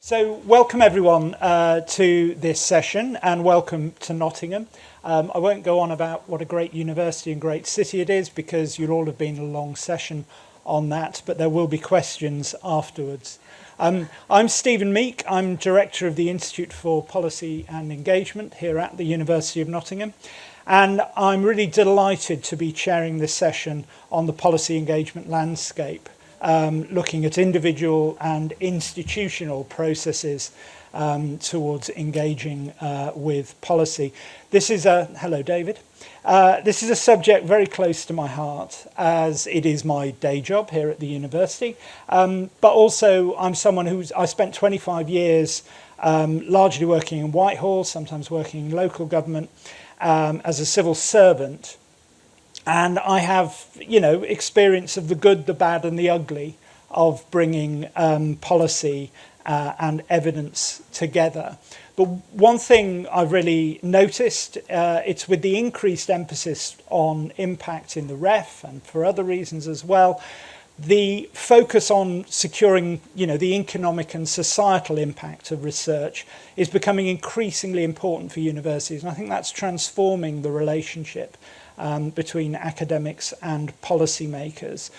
So welcome everyone to this session and welcome to Nottingham. I won't go on about what a great university and great city it is because you'll all have been a long session on that, but there will be questions afterwards. I'm Stephen Meek. I'm Director of the Institute for Policy and Engagement here at the University of Nottingham. And I'm really delighted to be chairing this session on the policy engagement landscape. Looking at individual and institutional processes towards engaging with policy. This is hello David. This is a subject very close to my heart as it is my day job here at the university. But also I'm someone I spent 25 years largely working in Whitehall, sometimes working in local government as a civil servant. And I have, experience of the good, the bad and the ugly of bringing policy and evidence together. But one thing I've really noticed, it's with the increased emphasis on impact in the REF and for other reasons as well, the focus on securing, the economic and societal impact of research is becoming increasingly important for universities. And I think that's transforming the relationship between academics and policymakers.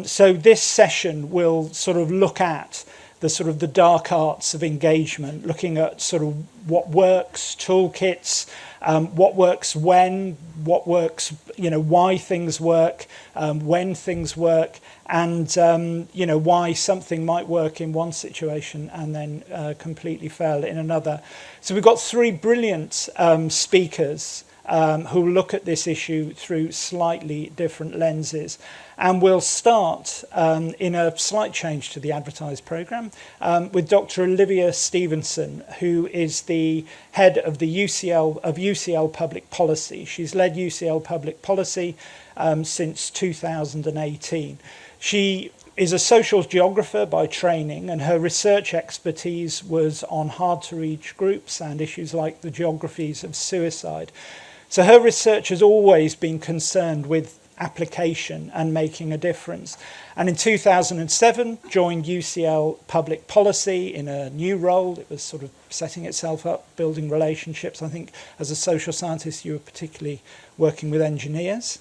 So this session will sort of look at the dark arts of engagement, looking at sort of what works, toolkits, what works when, what works, why things work, when things work, and why something might work in one situation and then completely fail in another. So we've got three brilliant speakers who look at this issue through slightly different lenses. And we'll start in a slight change to the advertised programme with Dr. Olivia Stevenson, who is the head of the UCL Public Policy. She's led UCL Public Policy since 2018. She is a social geographer by training, and her research expertise was on hard-to-reach groups and issues like the geographies of suicide. So her research has always been concerned with application and making a difference. And in 2007, joined UCL Public Policy in a new role. It was sort of setting itself up, building relationships. I think as a social scientist, you were particularly working with engineers,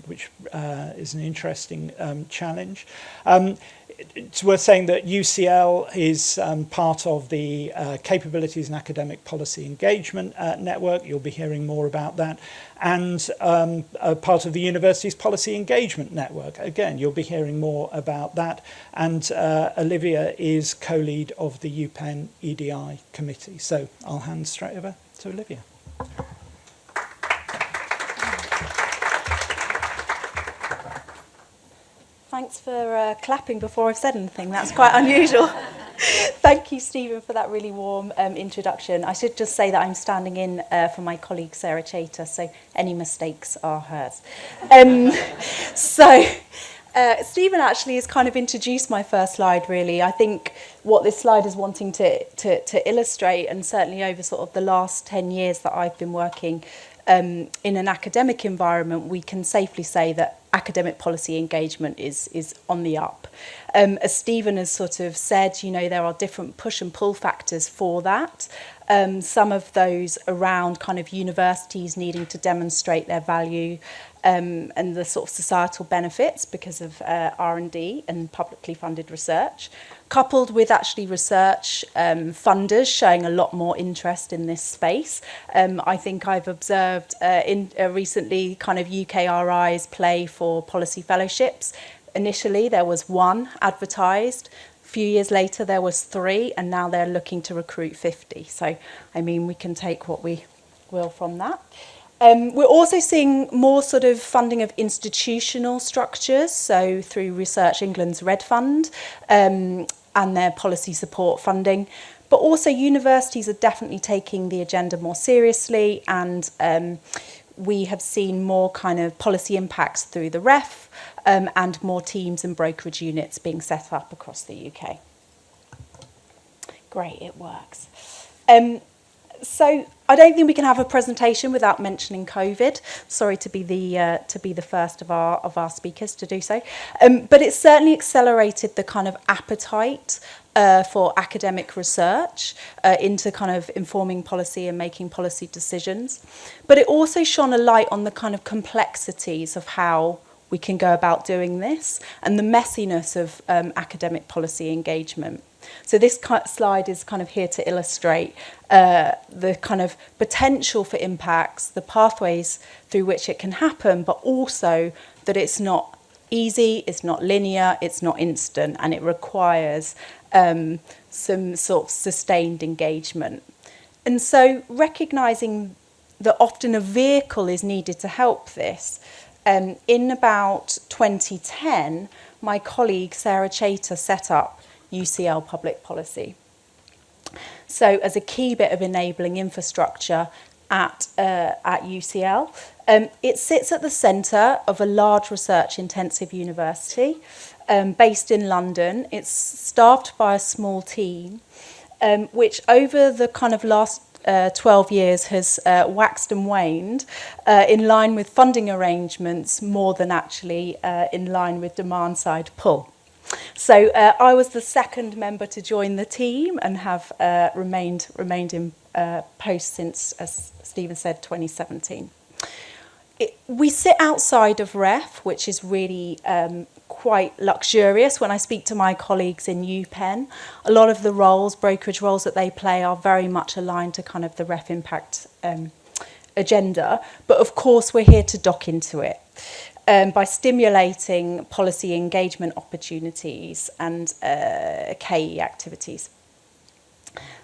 which is an interesting challenge. It's worth saying that UCL is part of the Capabilities and Academic Policy Engagement Network. You'll be hearing more about that. And a part of the university's Policy Engagement Network. Again, you'll be hearing more about that. And Olivia is co-lead of the UPenn EDI committee. So I'll hand straight over to Olivia. Thanks for clapping before I've said anything. That's quite unusual. Thank you, Stephen, for that really warm introduction. I should just say that I'm standing in for my colleague, Sarah Chater, so any mistakes are hers. Stephen actually has kind of introduced my first slide, really. I think what this slide is wanting to illustrate, and certainly over sort of the last 10 years that I've been working in an academic environment, we can safely say that academic policy engagement is on the up. As Stephen has sort of said, there are different push and pull factors for that. Some of those around kind of universities needing to demonstrate their value and the sort of societal benefits because of R&D and publicly funded research, coupled with actually research funders showing a lot more interest in this space. I think I've observed recently kind of UKRI's play for policy fellowships. Initially, there was one advertised. A few years later, there was 3, and now they're looking to recruit 50. So, we can take what we will from that. We're also seeing more sort of funding of institutional structures, so through Research England's Red Fund and their policy support funding. But also universities are definitely taking the agenda more seriously, and we have seen more kind of policy impacts through the REF and more teams and brokerage units being set up across the UK. Great, it works. So I don't think we can have a presentation without mentioning COVID. Sorry to be the first of our speakers to do so, but it certainly accelerated the kind of appetite for academic research into kind of informing policy and making policy decisions. But it also shone a light on the kind of complexities of how we can go about doing this and the messiness of academic policy engagement. So this slide is kind of here to illustrate the kind of potential for impacts, the pathways through which it can happen, but also that it's not easy, it's not linear, it's not instant, and it requires some sort of sustained engagement. And so recognising that often a vehicle is needed to help this, in about 2010, my colleague Sarah Chater set up UCL Public Policy. So as a key bit of enabling infrastructure at UCL, it sits at the centre of a large research-intensive university based in London. It's staffed by a small team, which over the kind of last 12 years has waxed and waned in line with funding arrangements more than actually in line with demand-side pull. So I was the second member to join the team and have remained in post since, as Stephen said, 2017. We sit outside of REF, which is really quite luxurious. When I speak to my colleagues in UPenn, a lot of the roles, brokerage roles that they play are very much aligned to kind of the REF impact agenda. But of course, we're here to dock into it. By stimulating policy engagement opportunities and KE activities.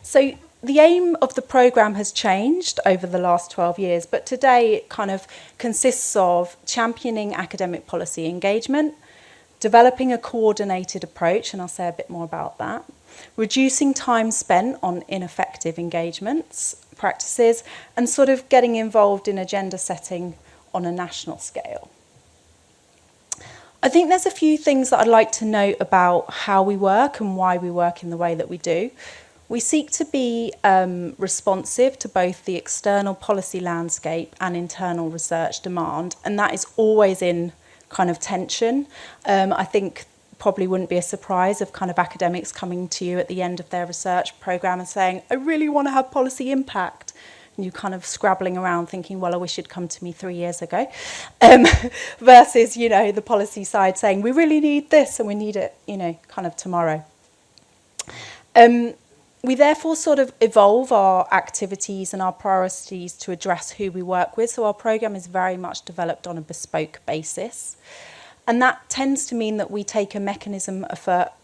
So the aim of the programme has changed over the last 12 years, but today it kind of consists of championing academic policy engagement, developing a coordinated approach, and I'll say a bit more about that, reducing time spent on ineffective engagements, practices, and sort of getting involved in agenda setting on a national scale. I think there's a few things that I'd like to note about how we work and why we work in the way that we do. We seek to be responsive to both the external policy landscape and internal research demand, and that is always in kind of tension. I think probably wouldn't be a surprise of kind of academics coming to you at the end of their research programme and saying, I really want to have policy impact. And you kind of scrabbling around thinking, well, I wish you'd come to me 3 years ago. Versus, you know, the policy side saying, we really need this and we need it, you know, kind of tomorrow. We therefore sort of evolve our activities and our priorities to address who we work with. So our programme is very much developed on a bespoke basis. And that tends to mean that we take a mechanism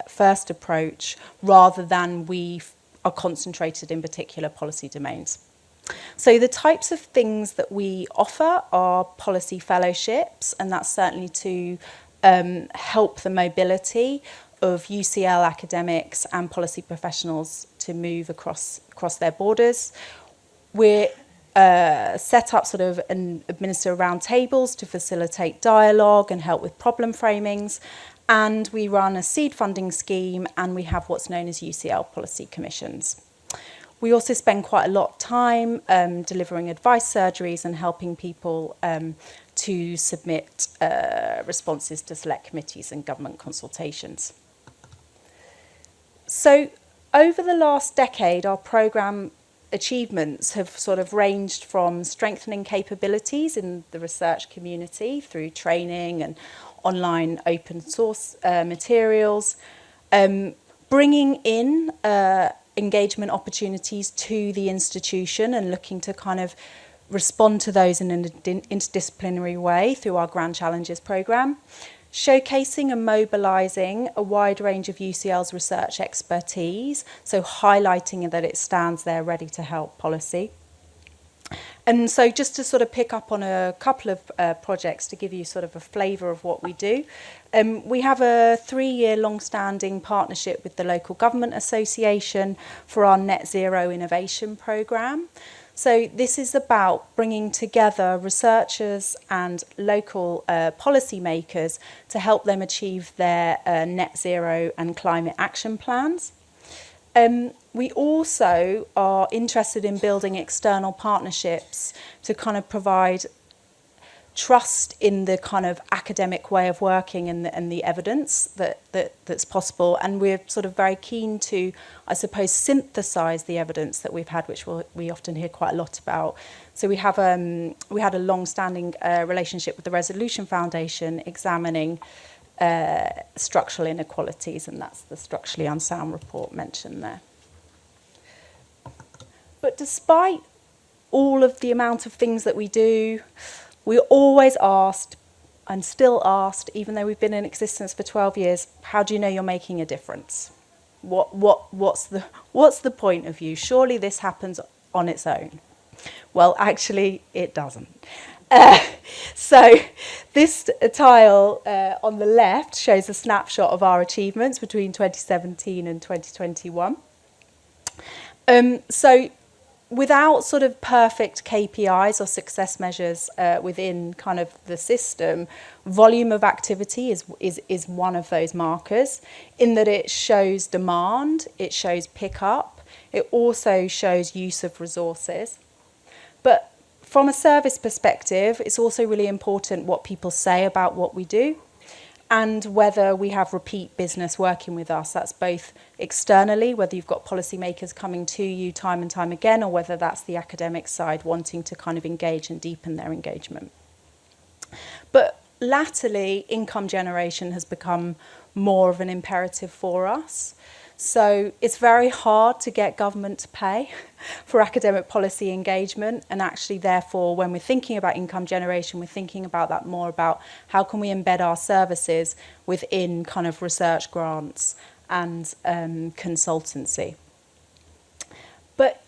first approach rather than we are concentrated in particular policy domains. So the types of things that we offer are policy fellowships, and that's certainly to help the mobility of UCL academics and policy professionals to move across their borders. We're set up sort of and administer roundtables to facilitate dialogue and help with problem framings. And we run a seed funding scheme, and we have what's known as UCL policy commissions. We also spend quite a lot of time delivering advice surgeries and helping people to submit responses to select committees and government consultations. So over the last decade, our programme achievements have sort of ranged from strengthening capabilities in the research community through training and online open source materials, bringing in engagement opportunities to the institution and looking to kind of respond to those in an interdisciplinary way through our Grand Challenges programme, showcasing and mobilising a wide range of UCL's research expertise, so highlighting that it stands there ready to help policy. And so just to sort of pick up on a couple of projects to give you sort of a flavour of what we do, we have a 3-year long-standing partnership with the Local Government Association for our Net Zero Innovation programme. So this is about bringing together researchers and local policymakers to help them achieve their net zero and climate action plans. We also are interested in building external partnerships to kind of provide trust in the kind of academic way of working and the evidence that's possible. And we're sort of very keen to, I suppose, synthesize the evidence that we've had, which we often hear quite a lot about. So we had a long-standing relationship with the Resolution Foundation examining structural inequalities, and that's the Structurally Unsound report mentioned there. But despite all of the amount of things that we do, we're always asked, and still asked, even though we've been in existence for 12 years, how do you know you're making a difference? What's the point of you? Surely this happens on its own. Well, actually, it doesn't. So this tile on the left shows a snapshot of our achievements between 2017 and 2021. So without sort of perfect KPIs or success measures within kind of the system, volume of activity is one of those markers, in that it shows demand, it shows pickup, it also shows use of resources. But from a service perspective, it's also really important what people say about what we do and whether we have repeat business working with us. That's both externally, whether you've got policymakers coming to you time and time again, or whether that's the academic side wanting to kind of engage and deepen their engagement. But latterly, income generation has become more of an imperative for us. So it's very hard to get government to pay for academic policy engagement, and actually therefore when we're thinking about income generation, we're thinking about that more about how can we embed our services within kind of research grants and consultancy. But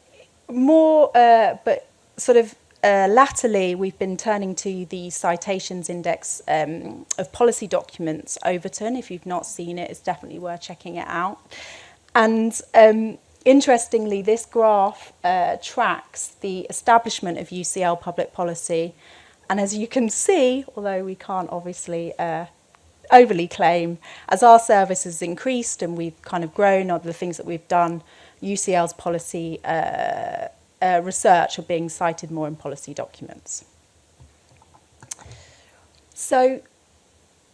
latterly, we've been turning to the citations index of policy documents, Overton. If you've not seen it, it's definitely worth checking it out. And interestingly, this graph tracks the establishment of UCL public policy. And as you can see, although we can't obviously overly claim, as our service has increased and we've kind of grown on the things that we've done, UCL's policy research are being cited more in policy documents. So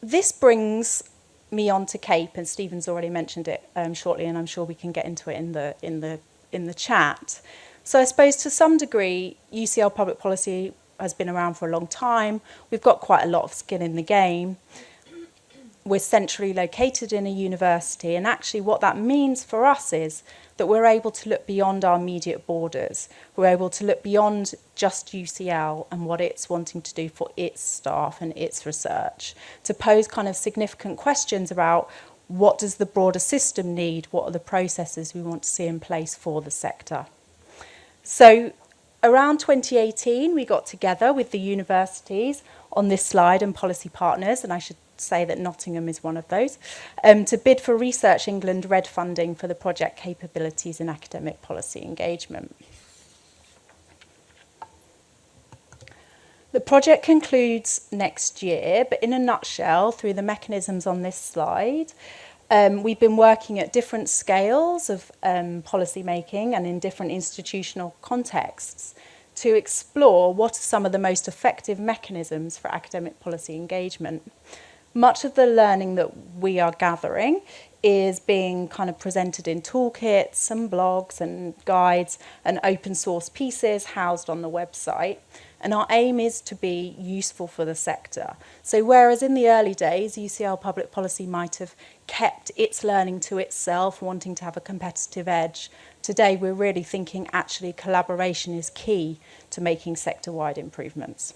this brings me on to CAPE, and Stephen's already mentioned it shortly, and I'm sure we can get into it in the chat. So I suppose to some degree, UCL public policy has been around for a long time. We've got quite a lot of skin in the game. We're centrally located in a university, and actually what that means for us is that we're able to look beyond our immediate borders. We're able to look beyond just UCL and what it's wanting to do for its staff and its research, to pose kind of significant questions about what does the broader system need, what are the processes we want to see in place for the sector. So around 2018, we got together with the universities on this slide and policy partners, and I should say that Nottingham is one of those, to bid for Research England RED funding for the project capabilities in academic policy engagement. The project concludes next year, but in a nutshell, through the mechanisms on this slide, we've been working at different scales of policy making and in different institutional contexts to explore what are some of the most effective mechanisms for academic policy engagement. Much of the learning that we are gathering is being kind of presented in toolkits and blogs and guides and open source pieces housed on the website. And our aim is to be useful for the sector. So whereas in the early days, UCL public policy might have kept its learning to itself, wanting to have a competitive edge, today we're really thinking actually collaboration is key to making sector-wide improvements.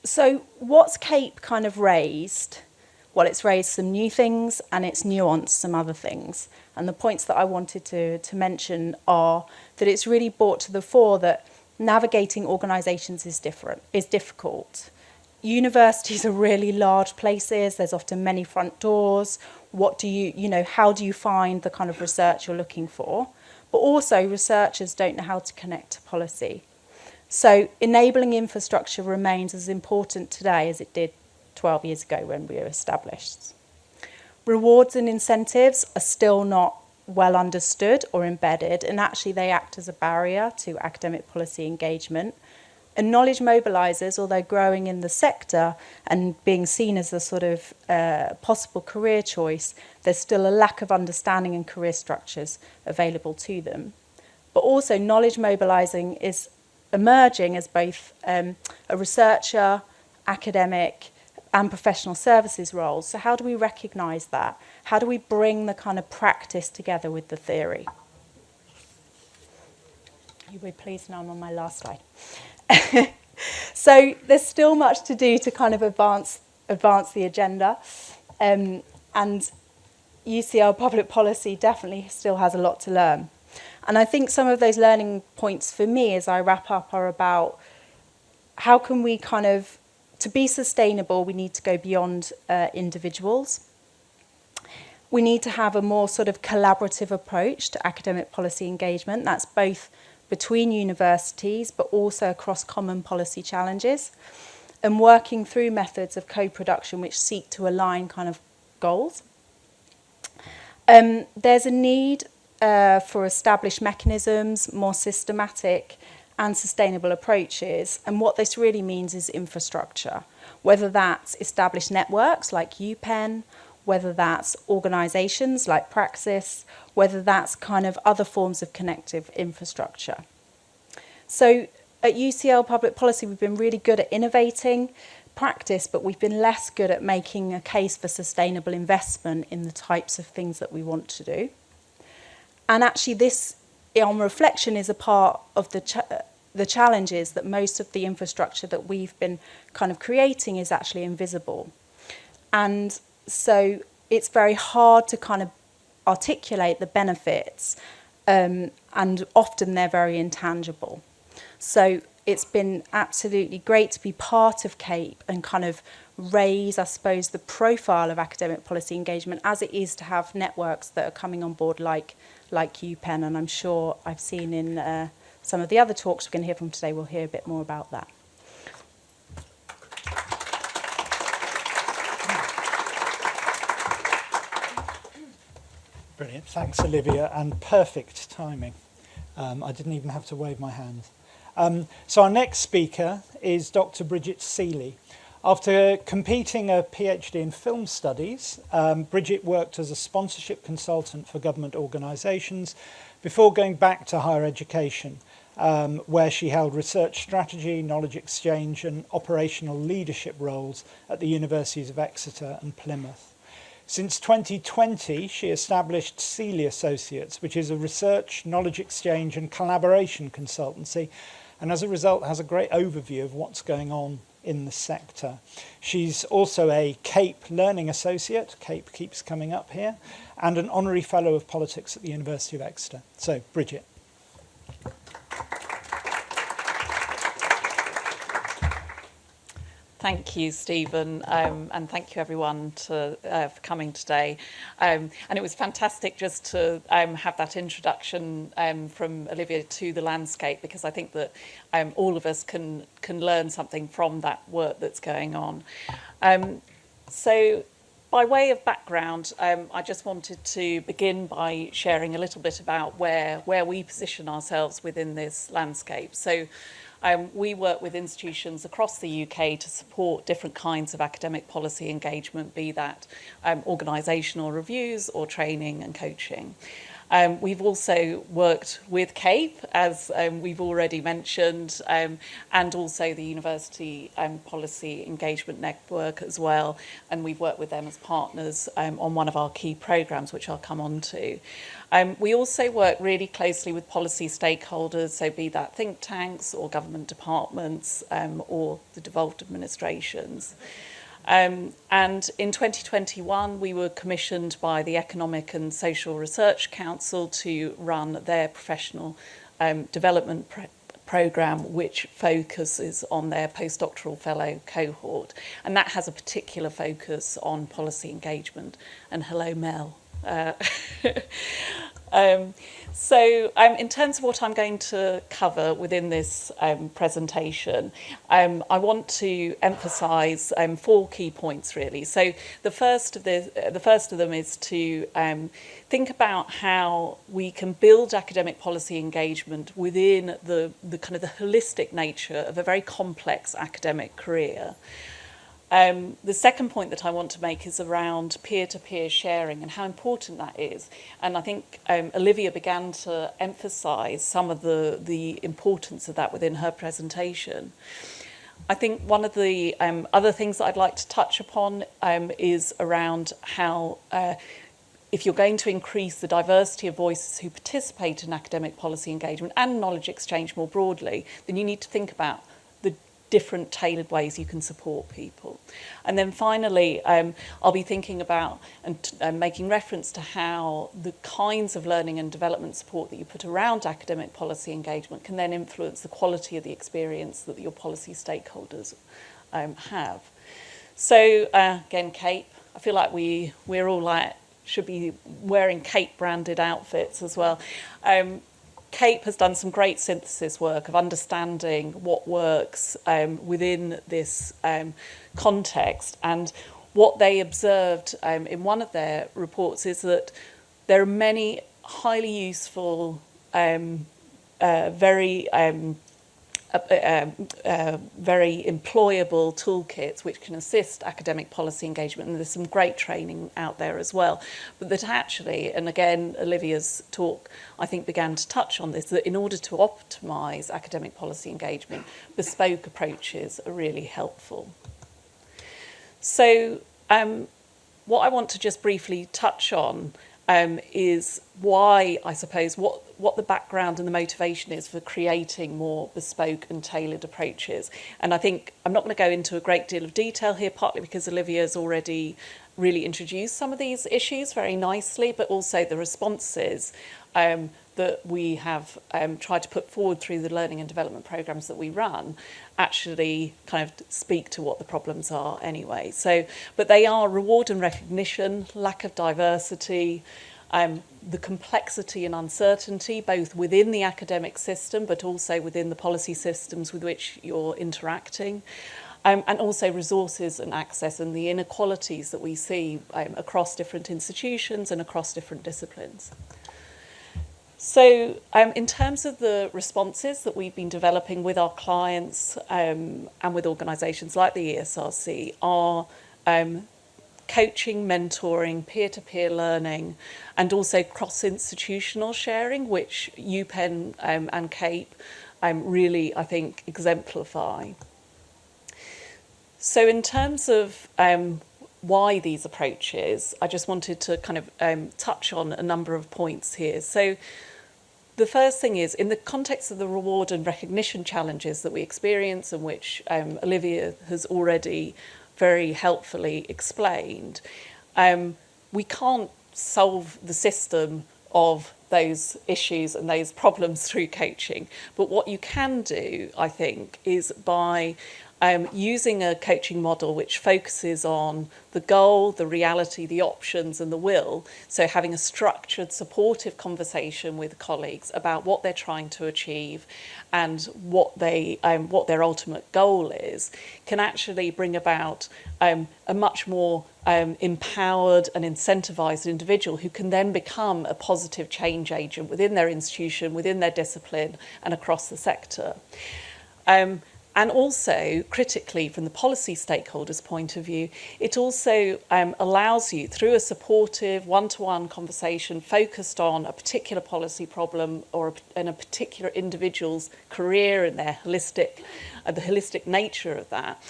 So what's CAPE kind of raised? Well, it's raised some new things and it's nuanced some other things. And the points that I wanted to mention are that it's really brought to the fore that navigating organisations is difficult. Universities are really large places. There's often many front doors. How do you find the kind of research you're looking for? But also researchers don't know how to connect to policy. So enabling infrastructure remains as important today as it did 12 years ago when we were established. Rewards and incentives are still not well understood or embedded, and actually they act as a barrier to academic policy engagement. And knowledge mobilisers, although growing in the sector and being seen as a sort of possible career choice, there's still a lack of understanding and career structures available to them. But also knowledge mobilising is emerging as both a researcher, academic and professional services roles. So how do we recognise that? How do we bring the kind of practice together with the theory? You'll be pleased now I'm on my last slide. So there's still much to do to kind of advance the agenda. And UCL public policy definitely still has a lot to learn. And I think some of those learning points for me as I wrap up are about how can we kind of, to be sustainable, we need to go beyond individuals. We need to have a more sort of collaborative approach to academic policy engagement. That's both between universities, but also across common policy challenges, and working through methods of co-production which seek to align kind of goals. There's a need for established mechanisms, more systematic and sustainable approaches, and what this really means is infrastructure, whether that's established networks like UPenn, whether that's organisations like Praxis, whether that's kind of other forms of connective infrastructure. So at UCL Public Policy, we've been really good at innovating practice, but we've been less good at making a case for sustainable investment in the types of things that we want to do. And actually this, on reflection, is a part of the challenges that most of the infrastructure that we've been kind of creating is actually invisible. And so it's very hard to kind of articulate the benefits, and often they're very intangible. So it's been absolutely great to be part of CAPE and kind of raise, I suppose, the profile of academic policy engagement as it is to have networks that are coming on board like UPenn, and I'm sure I've seen in some of the other talks we're going to hear from today, we'll hear a bit more about that. Brilliant. Thanks, Olivia, and perfect timing. I didn't even have to wave my hands. So our next speaker is Dr. Bridget Seeley. After completing a PhD in film studies, Bridget worked as a sponsorship consultant for government organisations before going back to higher education, where she held research strategy, knowledge exchange and operational leadership roles at the universities of Exeter and Plymouth. Since 2020, she established Seeley Associates, which is a research, knowledge exchange and collaboration consultancy, and as a result has a great overview of what's going on in the sector. She's also a CAPE Learning Associate, CAPE keeps coming up here, and an Honorary Fellow of Politics at the University of Exeter. So, Bridget. Thank you, Stephen, and thank you everyone for coming today. And it was fantastic just to have that introduction from Olivia to the landscape, because I think that all of us can learn something from that work that's going on. So by way of background, I just wanted to begin by sharing a little bit about where we position ourselves within this landscape. So we work with institutions across the UK to support different kinds of academic policy engagement, be that organisational reviews or training and coaching. We've also worked with CAPE, as we've already mentioned, and also the University Policy Engagement Network as well. And we've worked with them as partners on one of our key programmes, which I'll come on to. We also work really closely with policy stakeholders, so be that think tanks or government departments or the devolved administrations. And in 2021, we were commissioned by the Economic and Social Research Council to run their professional development programme, which focuses on their postdoctoral fellow cohort. And that has a particular focus on policy engagement. And hello, Mel. In terms of what I'm going to cover within this presentation, I want to emphasise 4 key points really. So the first of them is to think about how we can build academic policy engagement within the kind of the holistic nature of a very complex academic career. The second point that I want to make is around peer-to-peer sharing and how important that is. And I think Olivia began to emphasise some of the importance of that within her presentation. I think one of the other things that I'd like to touch upon is around how if you're going to increase the diversity of voices who participate in academic policy engagement and knowledge exchange more broadly, then you need to think about the different tailored ways you can support people. And then finally, I'll be thinking about and making reference to how the kinds of learning and development support that you put around academic policy engagement can then influence the quality of the experience that your policy stakeholders have. So again, CAPE, I feel like we're all should be wearing CAPE branded outfits as well. CAPE has done some great synthesis work of understanding what works within this context, and what they observed in one of their reports is that there are many highly useful, very employable toolkits which can assist academic policy engagement, and there's some great training out there as well. But that actually, and again Olivia's talk I think began to touch on this, that in order to optimise academic policy engagement, bespoke approaches are really helpful. So what I want to just briefly touch on is why, I suppose, what the background and the motivation is for creating more bespoke and tailored approaches. And I think I'm not going to go into a great deal of detail here, partly because Olivia's already really introduced some of these issues very nicely, but also the responses that we have tried to put forward through the learning and development programmes that we run actually kind of speak to what the problems are anyway. So, but they are reward and recognition, lack of diversity, the complexity and uncertainty, both within the academic system, but also within the policy systems with which you're interacting, and also resources and access and the inequalities that we see across different institutions and across different disciplines. So in terms of the responses that we've been developing with our clients and with organisations like the ESRC are coaching, mentoring, peer-to-peer learning, and also cross-institutional sharing, which UPenn and CAPE really, I think, exemplify. So in terms of why these approaches, I just wanted to kind of touch on a number of points here. So the first thing is, in the context of the reward and recognition challenges that we experience, and which Olivia has already very helpfully explained, we can't solve the system of those issues and those problems through coaching. But what you can do, I think, is by using a coaching model which focuses on the goal, the reality, the options and the will. So having a structured, supportive conversation with colleagues about what they're trying to achieve and what their ultimate goal is, can actually bring about a much more empowered and incentivised individual who can then become a positive change agent within their institution, within their discipline and across the sector. And also, critically, from the policy stakeholders' point of view, it also allows you, through a supportive, one-to-one conversation focused on a particular policy problem or in a particular individual's career and their the holistic nature of that,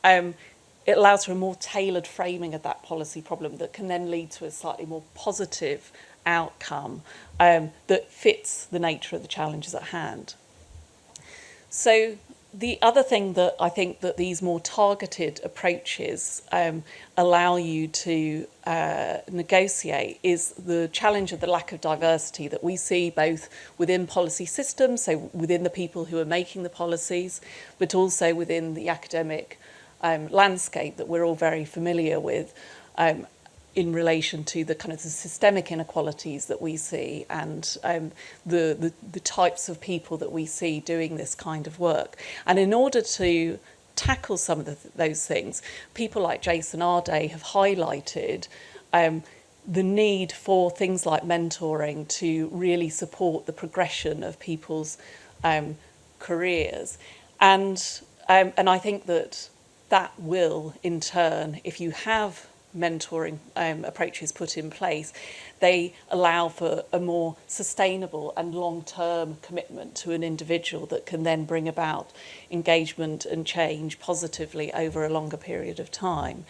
it allows for a more tailored framing of that policy problem that can then lead to a slightly more positive outcome that fits the nature of the challenges at hand. So the other thing that I think that these more targeted approaches allow you to negotiate is the challenge of the lack of diversity that we see both within policy systems, so within the people who are making the policies, but also within the academic landscape that we're all very familiar with. in relation to the kind of the systemic inequalities that we see and the types of people that we see doing this kind of work. And in order to tackle some of those things, people like Jason Arday have highlighted the need for things like mentoring to really support the progression of people's careers. And I think that will, in turn, if you have mentoring approaches put in place, they allow for a more sustainable and long-term commitment to an individual that can then bring about engagement and change positively over a longer period of time.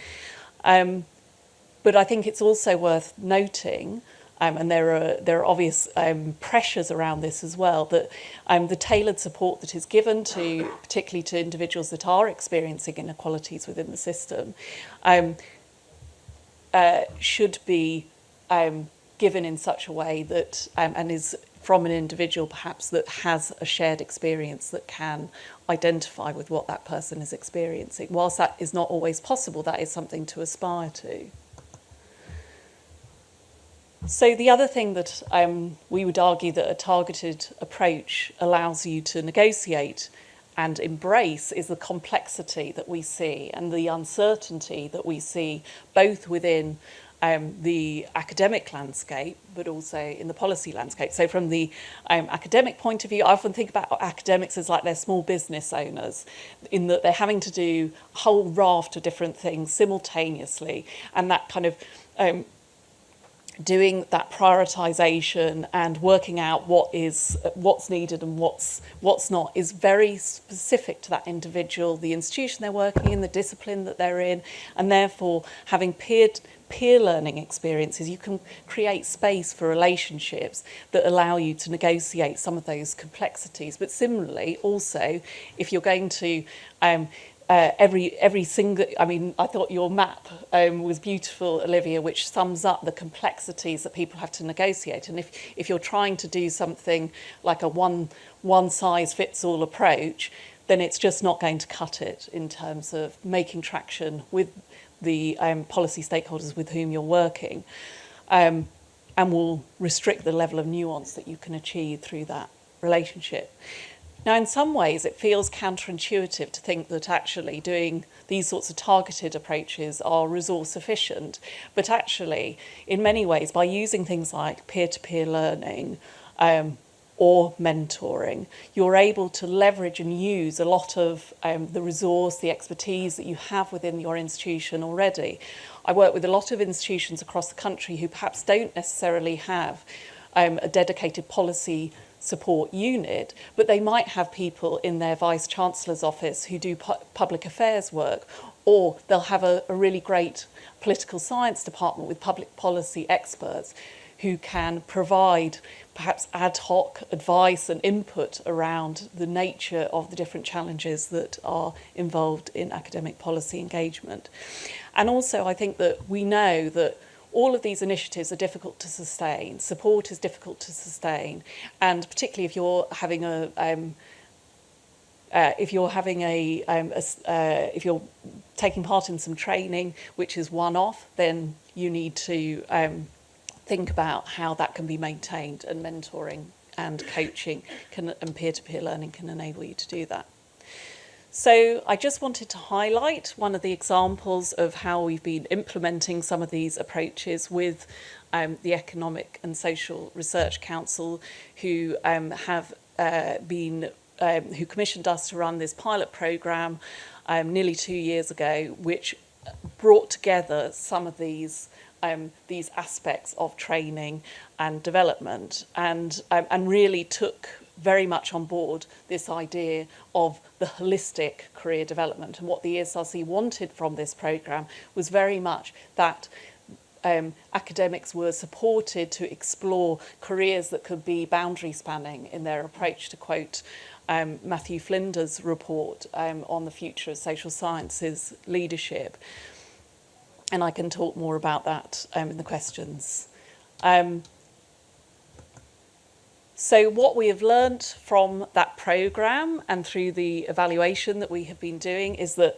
But I think it's also worth noting, and there are obvious pressures around this as well, that the tailored support that is given to, particularly to individuals that are experiencing inequalities within the system, should be given in such a way that, and is from an individual perhaps that has a shared experience that can identify with what that person is experiencing. Whilst that is not always possible, that is something to aspire to. So the other thing that we would argue that a targeted approach allows you to negotiate and embrace is the complexity that we see and the uncertainty that we see both within the academic landscape but also in the policy landscape. So from the academic point of view, I often think about academics as like they're small business owners, in that they're having to do a whole raft of different things simultaneously, and that kind of doing that prioritisation and working out what's needed and what's not is very specific to that individual, the institution they're working in, the discipline that they're in, and therefore having peer learning experiences, you can create space for relationships that allow you to negotiate some of those complexities. But similarly, also, if you're going to every single, I mean, I thought your map was beautiful, Olivia, which sums up the complexities that people have to negotiate. And if you're trying to do something like a one size fits all approach, then it's just not going to cut it in terms of making traction with the policy stakeholders with whom you're working, and will restrict the level of nuance that you can achieve through that relationship. Now, in some ways, it feels counterintuitive to think that actually doing these sorts of targeted approaches are resource efficient. But actually, in many ways, by using things like peer-to-peer learning or mentoring, you're able to leverage and use a lot of the resource, the expertise that you have within your institution already. I work with a lot of institutions across the country who perhaps don't necessarily have a dedicated policy support unit, but they might have people in their Vice-Chancellor's office who do public affairs work, or they'll have a really great political science department with public policy experts who can provide perhaps ad hoc advice and input around the nature of the different challenges that are involved in academic policy engagement. And also, I think that we know that all of these initiatives are difficult to sustain. Support is difficult to sustain, and particularly if you're having if you're taking part in some training which is one-off, then you need to think about how that can be maintained, and mentoring and coaching and peer-to-peer learning can enable you to do that. So I just wanted to highlight one of the examples of how we've been implementing some of these approaches with the Economic and Social Research Council, who who commissioned us to run this pilot programme nearly 2 years ago, which brought together some of these aspects of training and development, and really took very much on board this idea of the holistic career development. And what the ESRC wanted from this programme was very much that academics were supported to explore careers that could be boundary spanning in their approach, to quote Matthew Flinder's report on the future of social sciences leadership. And I can talk more about that in the questions. So what we have learnt from that programme and through the evaluation that we have been doing is that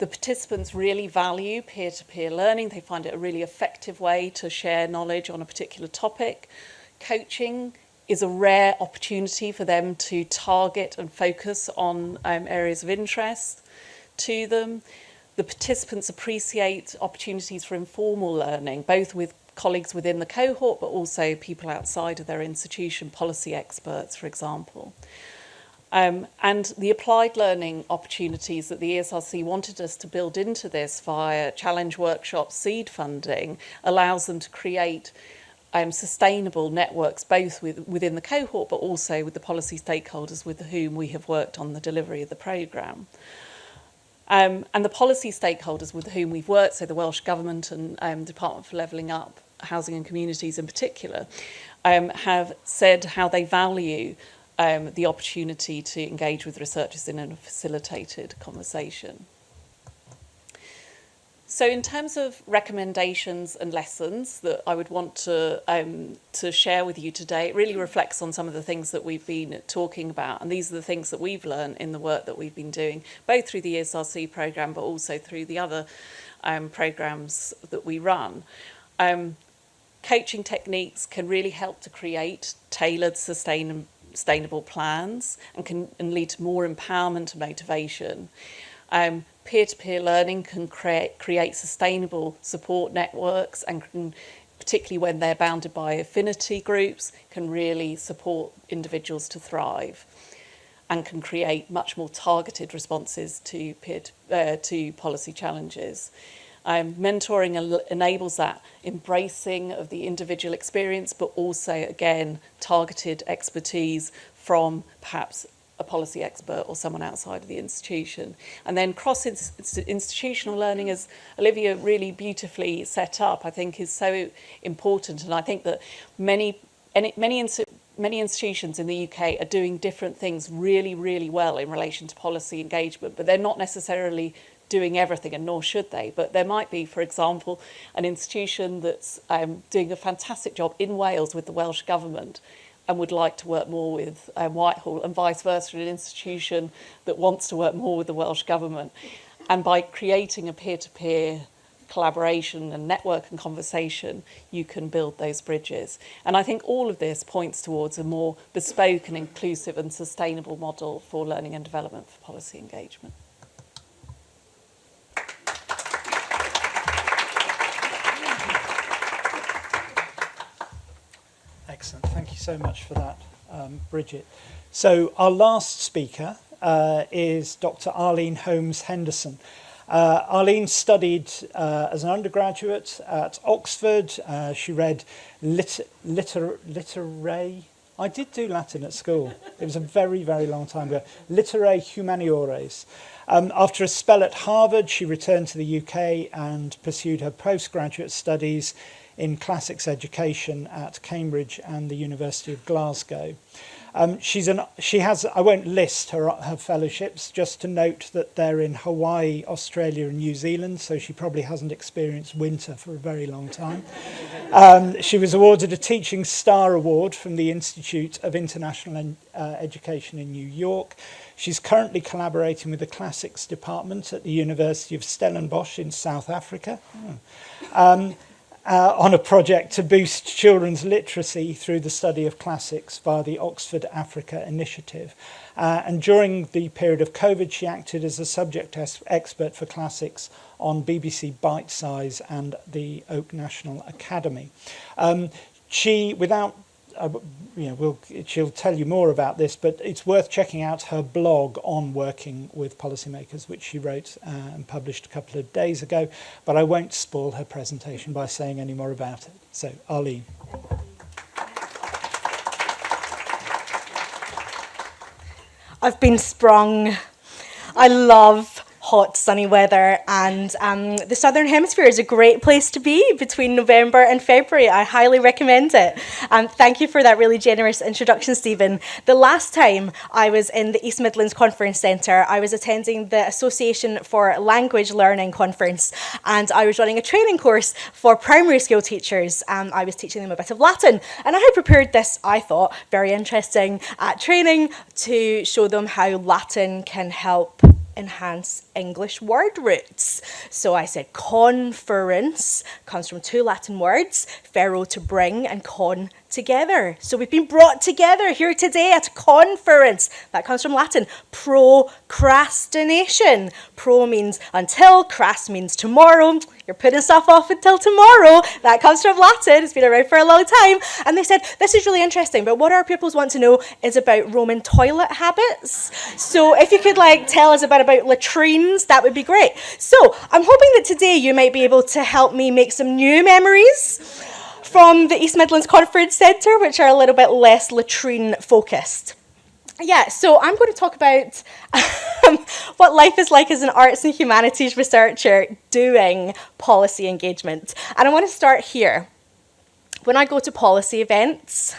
The participants really value peer-to-peer learning. They find it a really effective way to share knowledge on a particular topic. Coaching is a rare opportunity for them to target and focus on areas of interest to them. The participants appreciate opportunities for informal learning, both with colleagues within the cohort, but also people outside of their institution, policy experts, for example. And the applied learning opportunities that the ESRC wanted us to build into this via challenge workshops, seed funding, allows them to create sustainable networks, both within the cohort, but also with the policy stakeholders with whom we have worked on the delivery of the programme. And the policy stakeholders with whom we've worked, so the Welsh Government and Department for Levelling Up, Housing and Communities in particular, have said how they value the opportunity to engage with researchers in a facilitated conversation. So in terms of recommendations and lessons that I would want to share with you today, it really reflects on some of the things that we've been talking about. And these are the things that we've learned in the work that we've been doing, both through the ESRC programme, but also through the other programmes that we run. Coaching techniques can really help to create tailored, sustainable plans and lead to more empowerment and motivation. Peer-to-peer learning can create sustainable support networks and can, particularly when they're bounded by affinity groups, can really support individuals to thrive and can create much more targeted responses to policy challenges. Mentoring enables that embracing of the individual experience, but also, again, targeted expertise from perhaps a policy expert or someone outside of the institution. And then cross-institutional learning, as Olivia really beautifully set up, I think is so important. And I think that many institutions in the UK are doing different things really, really well in relation to policy engagement, but they're not necessarily doing everything, and nor should they. But there might be, for example, an institution that's doing a fantastic job in Wales with the Welsh Government and would like to work more with Whitehall, and vice versa, an institution that wants to work more with the Welsh Government. And by creating a peer-to-peer collaboration and network and conversation, you can build those bridges. And I think all of this points towards a more bespoke and inclusive and sustainable model for learning and development for policy engagement. Excellent. Thank you so much for that, Bridget. So our last speaker is Dr. Arlene Holmes Henderson. Arlene studied as an undergraduate at Oxford. She read literae. I did do Latin at school. It was a very, very long time ago. Literae humaniores. After a spell at Harvard, she returned to the UK and pursued her postgraduate studies in classics education at Cambridge and the University of Glasgow. She has, I won't list her fellowships, just to note that they're in Hawaii, Australia and New Zealand, so she probably hasn't experienced winter for a very long time. She was awarded a Teaching Star Award from the Institute of International Education in New York. She's currently collaborating with the Classics Department at the University of Stellenbosch in South Africa. On a project to boost children's literacy through the study of classics via the Oxford Africa Initiative. And during the period of COVID, she acted as a subject expert for classics on BBC Bite Size and the Oak National Academy. She'll tell you more about this, but it's worth checking out her blog on working with policymakers, which she wrote and published a couple of days ago. But I won't spoil her presentation by saying any more about it. So, Arlene. I've been sprung. I love hot, sunny weather, and the Southern Hemisphere is a great place to be between November and February. I highly recommend it. Thank you for that really generous introduction, Stephen. The last time I was in the East Midlands Conference Centre, I was attending the Association for Language Learning Conference, and I was running a training course for primary school teachers. I was teaching them a bit of Latin, and I had prepared this, I thought, very interesting training to show them how Latin can help enhance English word roots. So I said conference comes from two Latin words, ferro to bring and con together. So we've been brought together here today at a conference. That comes from Latin. Procrastination. Pro means until, cras means tomorrow. You're putting stuff off until tomorrow. That comes from Latin. It's been around for a long time. And they said, this is really interesting, but what our pupils want to know is about Roman toilet habits. So if you could tell us about latrines, that would be great. So I'm hoping that today you might be able to help me make some new memories from the East Midlands Conference Centre, which are a little bit less latrine focused. Yeah, so I'm going to talk about what life is like as an arts and humanities researcher doing policy engagement. And I want to start here. When I go to policy events,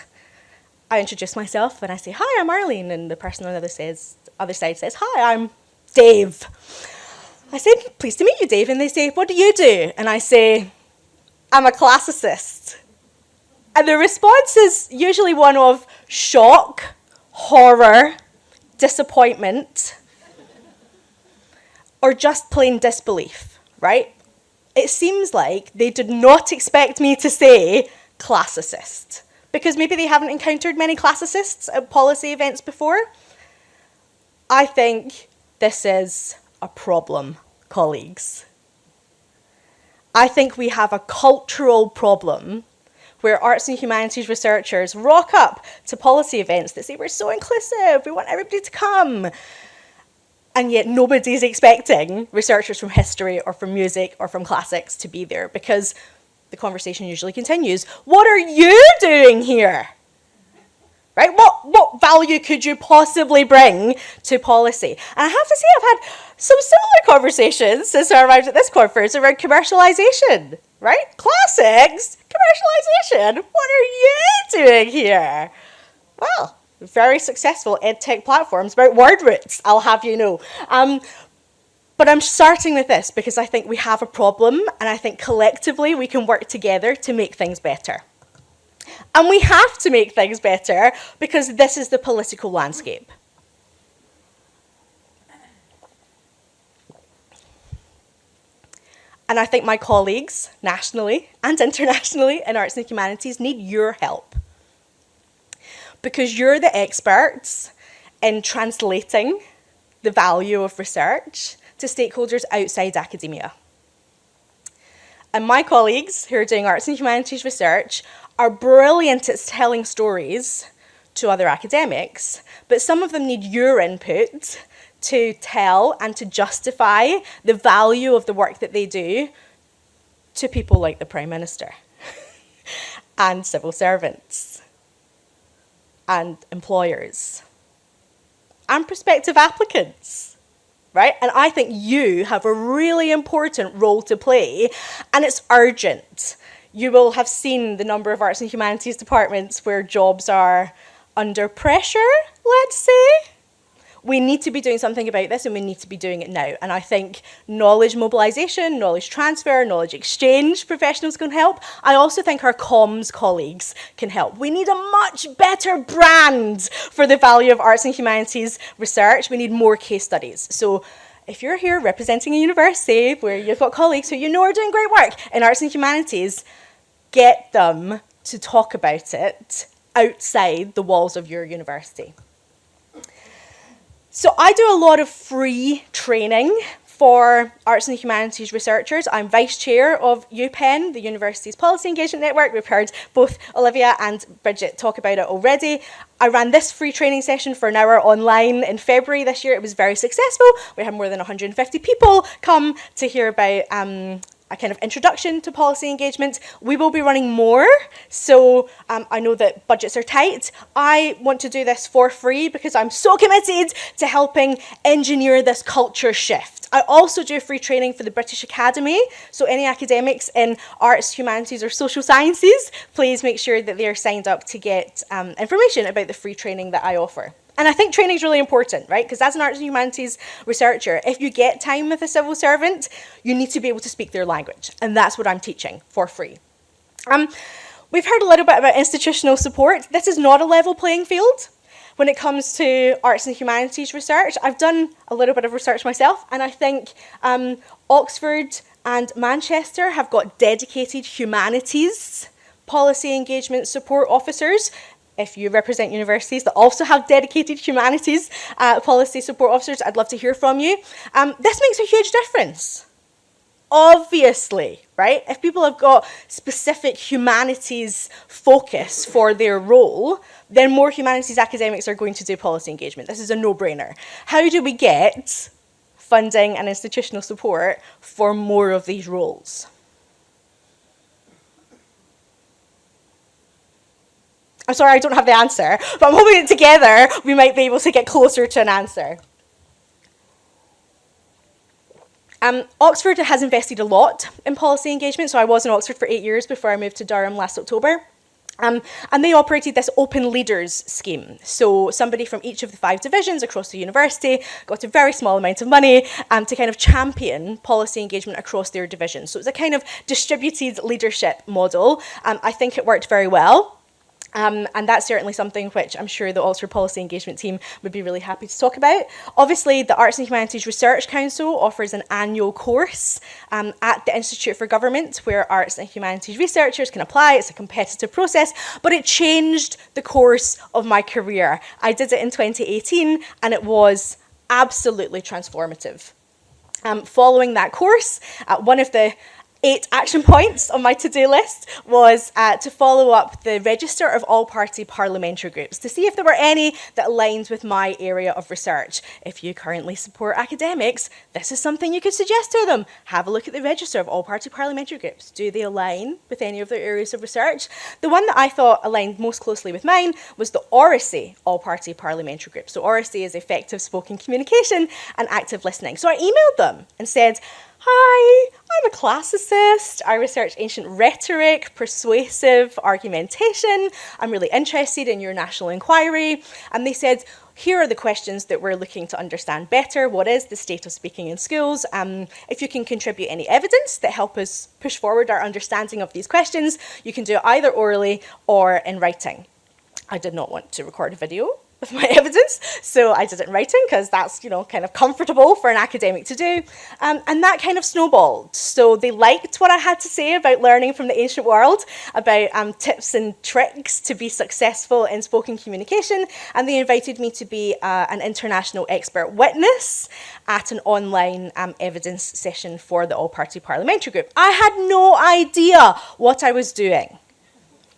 I introduce myself and I say, hi, I'm Arlene, and the person on the other side says, hi, I'm Dave. I say, pleased to meet you, Dave, and they say, what do you do? And I say, I'm a classicist. And the response is usually one of shock, horror, disappointment, or just plain disbelief, right? It seems like they did not expect me to say classicist, because maybe they haven't encountered many classicists at policy events before. I think this is a problem, colleagues. I think we have a cultural problem where arts and humanities researchers rock up to policy events that say, we're so inclusive, we want everybody to come. And yet nobody's expecting researchers from history or from music or from classics to be there, because the conversation usually continues, what are you doing here? Right? What value could you possibly bring to policy? And I have to say, I've had some similar conversations since I arrived at this conference around commercialization, right? Classics, commercialization, what are you doing here? Well, very successful edtech platforms about word roots, I'll have you know. But I'm starting with this because I think we have a problem, and I think collectively we can work together to make things better. And we have to make things better because this is the political landscape. And I think my colleagues, nationally and internationally in arts and humanities, need your help. Because you're the experts in translating the value of research to stakeholders outside academia. And my colleagues who are doing arts and humanities research are brilliant at telling stories to other academics, but some of them need your input to tell and to justify the value of the work that they do to people like the Prime Minister and civil servants and employers and prospective applicants, right? And I think you have a really important role to play, and it's urgent. You will have seen the number of arts and humanities departments where jobs are under pressure, let's say. We need to be doing something about this, and we need to be doing it now. And I think knowledge mobilisation, knowledge transfer, knowledge exchange professionals can help. I also think our comms colleagues can help. We need a much better brand for the value of arts and humanities research. We need more case studies. So if you're here representing a university where you've got colleagues who you know are doing great work in arts and humanities, get them to talk about it outside the walls of your university. So I do a lot of free training for arts and humanities researchers. I'm vice chair of UPenn, the university's policy engagement network. We've heard both Olivia and Bridget talk about it already. I ran this free training session for an hour online in February this year. It was very successful. We had more than 150 people come to hear about a kind of introduction to policy engagement. We will be running more, so I know that budgets are tight. I want to do this for free because I'm so committed to helping engineer this culture shift. I also do free training for the British Academy, so any academics in arts, humanities or social sciences, please make sure that they are signed up to get information about the free training that I offer. And I think training is really important, right? Because as an arts and humanities researcher, if you get time with a civil servant, you need to be able to speak their language. And that's what I'm teaching for free. We've heard a little bit about institutional support. This is not a level playing field. when it comes to arts and humanities research, I've done a little bit of research myself, and I think Oxford and Manchester have got dedicated humanities policy engagement support officers. If you represent universities that also have dedicated humanities policy support officers, I'd love to hear from you. This makes a huge difference. Obviously, right? If people have got specific humanities focus for their role, then more humanities academics are going to do policy engagement. This is a no-brainer. How do we get funding and institutional support for more of these roles? I'm sorry, I don't have the answer, but I'm hoping that together we might be able to get closer to an answer. Oxford has invested a lot in policy engagement. So I was in Oxford for 8 years before I moved to Durham last October. And they operated this open leaders scheme. So somebody from each of the 5 divisions across the university got a very small amount of money to kind of champion policy engagement across their division. So it's a kind of distributed leadership model. I think it worked very well. And that's certainly something which I'm sure the Oxford Policy Engagement team would be really happy to talk about. Obviously, the Arts and Humanities Research Council offers an annual course at the Institute for Government where arts and humanities researchers can apply. It's a competitive process, but it changed the course of my career. I did it in 2018 and it was absolutely transformative. Following that course, one of the 8 action points on my to-do list was to follow up the register of all-party parliamentary groups to see if there were any that aligned with my area of research. If you currently support academics, this is something you could suggest to them. Have a look at the register of all-party parliamentary groups. Do they align with any of their areas of research? The one that I thought aligned most closely with mine was the ORACY all-party parliamentary group. So ORACY is effective spoken communication and active listening. So I emailed them and said, "Hi, I'm a classicist. I research ancient rhetoric, persuasive argumentation. I'm really interested in your national inquiry." And they said, "Here are the questions that we're looking to understand better. What is the state of speaking in schools? If you can contribute any evidence that help us push forward our understanding of these questions, you can do it either orally or in writing." I did not want to record a video with my evidence, so I did it in writing because that's, kind of comfortable for an academic to do. And that kind of snowballed. So they liked what I had to say about learning from the ancient world, about tips and tricks to be successful in spoken communication, and they invited me to be an international expert witness at an online evidence session for the all-party parliamentary group. I had no idea what I was doing.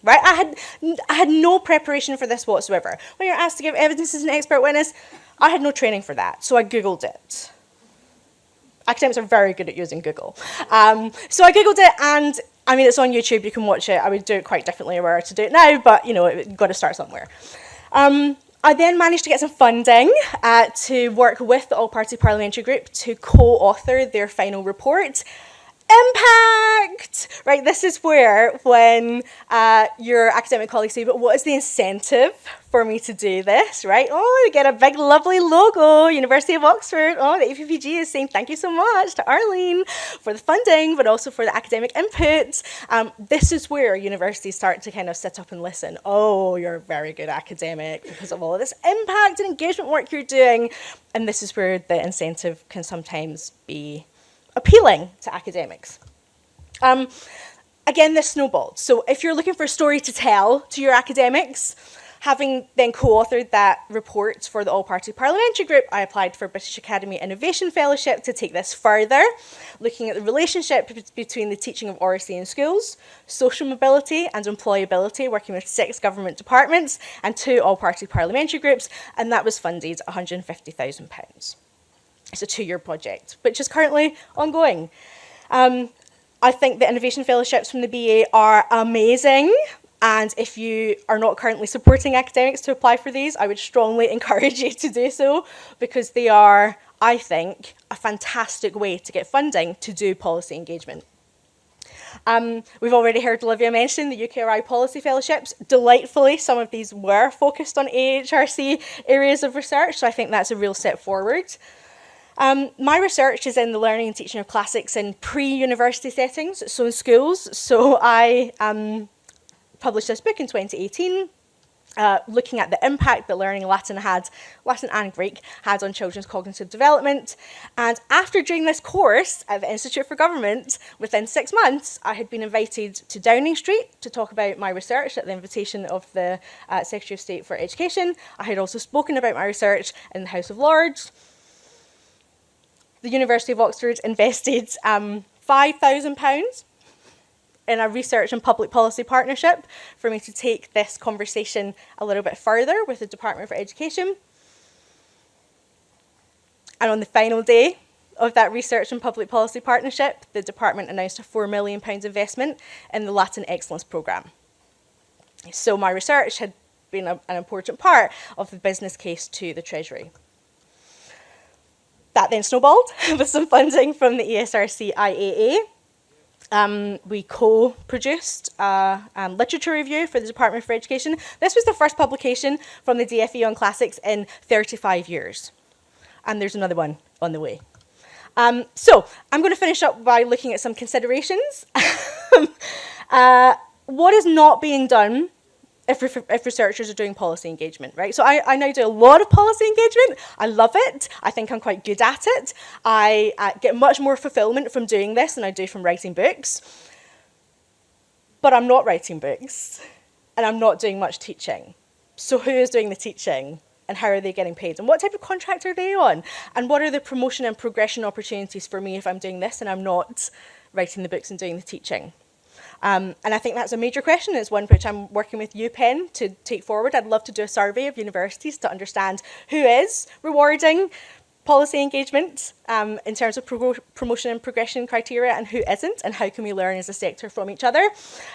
Right? I had no preparation for this whatsoever. When you're asked to give evidence as an expert witness, I had no training for that, so I Googled it. Academics are very good at using Google. So I Googled it, and it's on YouTube, you can watch it. I would do it quite differently if I were to do it now, but you've got to start somewhere. I then managed to get some funding to work with the all-party parliamentary group to co-author their final report. Impact! Right, this is where when your academic colleagues say, "But what is the incentive for me to do this?" Right? Oh, you get a big, lovely logo, University of Oxford. Oh, the APPG is saying thank you so much to Arlene for the funding, but also for the academic input. This is where universities start to kind of sit up and listen. Oh, you're a very good academic because of all of this impact and engagement work you're doing. And this is where the incentive can sometimes be appealing to academics. Again, this snowballed. So if you're looking for a story to tell to your academics, having then co-authored that report for the all-party parliamentary group, I applied for British Academy Innovation Fellowship to take this further, looking at the relationship between the teaching of oracy in schools, social mobility and employability, working with 6 government departments and 2 all-party parliamentary groups, and that was funded £150,000. It's a 2-year project, which is currently ongoing. I think the innovation fellowships from the BA are amazing. And if you are not currently supporting academics to apply for these, I would strongly encourage you to do so, because they are, I think, a fantastic way to get funding to do policy engagement. We've already heard Olivia mention the UKRI policy fellowships. Delightfully, some of these were focused on AHRC areas of research, so I think that's a real step forward. My research is in the learning and teaching of classics in pre-university settings, so in schools. So I published this book in 2018, looking at the impact that learning Latin and Greek had on children's cognitive development. And after doing this course at the Institute for Government, within 6 months, I had been invited to Downing Street to talk about my research at the invitation of the Secretary of State for Education. I had also spoken about my research in the House of Lords. The University of Oxford invested £5,000 in a research and public policy partnership for me to take this conversation a little bit further with the Department for Education. And on the final day of that research and public policy partnership, the department announced a £4 million investment in the Latin Excellence Programme. So my research had been an important part of the business case to the Treasury. That then snowballed with some funding from the ESRC IAA. We co-produced a literature review for the Department for Education. This was the first publication from the DFE on classics in 35 years. And there's another one on the way. So I'm going to finish up by looking at some considerations. What is not being done if researchers are doing policy engagement, right? So I now do a lot of policy engagement. I love it. I think I'm quite good at it. I get much more fulfillment from doing this than I do from writing books. But I'm not writing books, and I'm not doing much teaching. So who is doing the teaching, and how are they getting paid? And what type of contract are they on? And what are the promotion and progression opportunities for me if I'm doing this and I'm not writing the books and doing the teaching? And I think that's a major question. It's one which I'm working with UPenn to take forward. I'd love to do a survey of universities to understand who is rewarding policy engagement in terms of promotion and progression criteria and who isn't, and how can we learn as a sector from each other.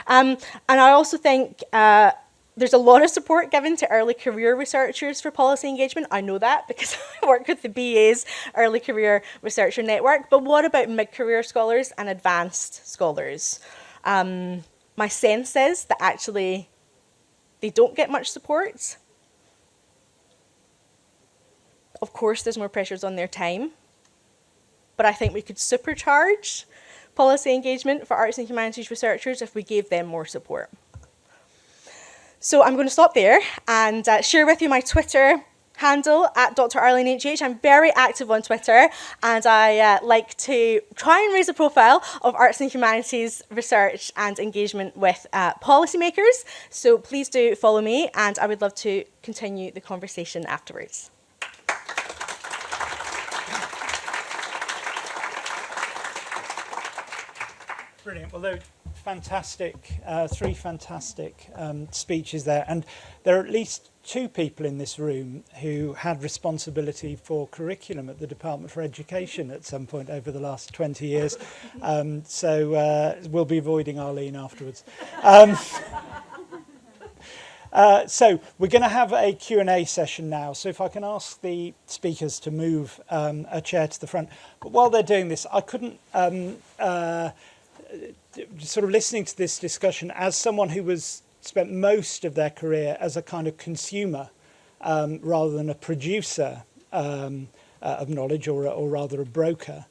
And I also think there's a lot of support given to early career researchers for policy engagement. I know that because I work with the BA's Early Career Researcher Network. But what about mid-career scholars and advanced scholars? My sense is that actually they don't get much support. Of course, there's more pressures on their time, but I think we could supercharge policy engagement for arts and humanities researchers if we gave them more support. So I'm going to stop there and share with you my Twitter handle at Dr. Arlene HH. I'm very active on Twitter, and I like to try and raise the profile of arts and humanities research and engagement with policymakers. So please do follow me, and I would love to continue the conversation afterwards. Brilliant. Well, they're fantastic, three fantastic speeches there. And there are at least two people in this room who had responsibility for curriculum at the Department for Education at some point over the last 20 years. So we'll be avoiding Arlene afterwards. So we're going to have a Q&A session now. So if I can ask the speakers to move a chair to the front. But while they're doing this, I couldn't... sort of listening to this discussion as someone who was spent most of their career as a kind of consumer rather than a producer of knowledge, or rather a broker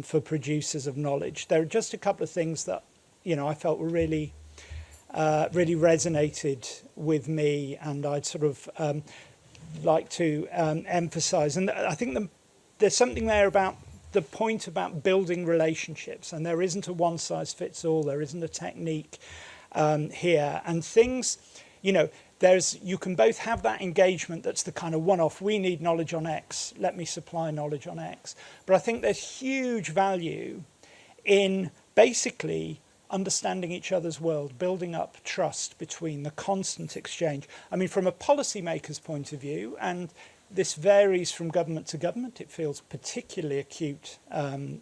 for producers of knowledge. There are just a couple of things that I felt were really resonated with me, and I'd sort of like to emphasise. And I think there's something there about the point about building relationships, and there isn't a one-size-fits-all, there isn't a technique here, and things, you can both have that engagement that's the kind of one-off, we need knowledge on X, let me supply knowledge on X, but I think there's huge value in basically understanding each other's world, building up trust between the constant exchange. I mean, from a policymaker's point of view, and this varies from government to government. It feels particularly acute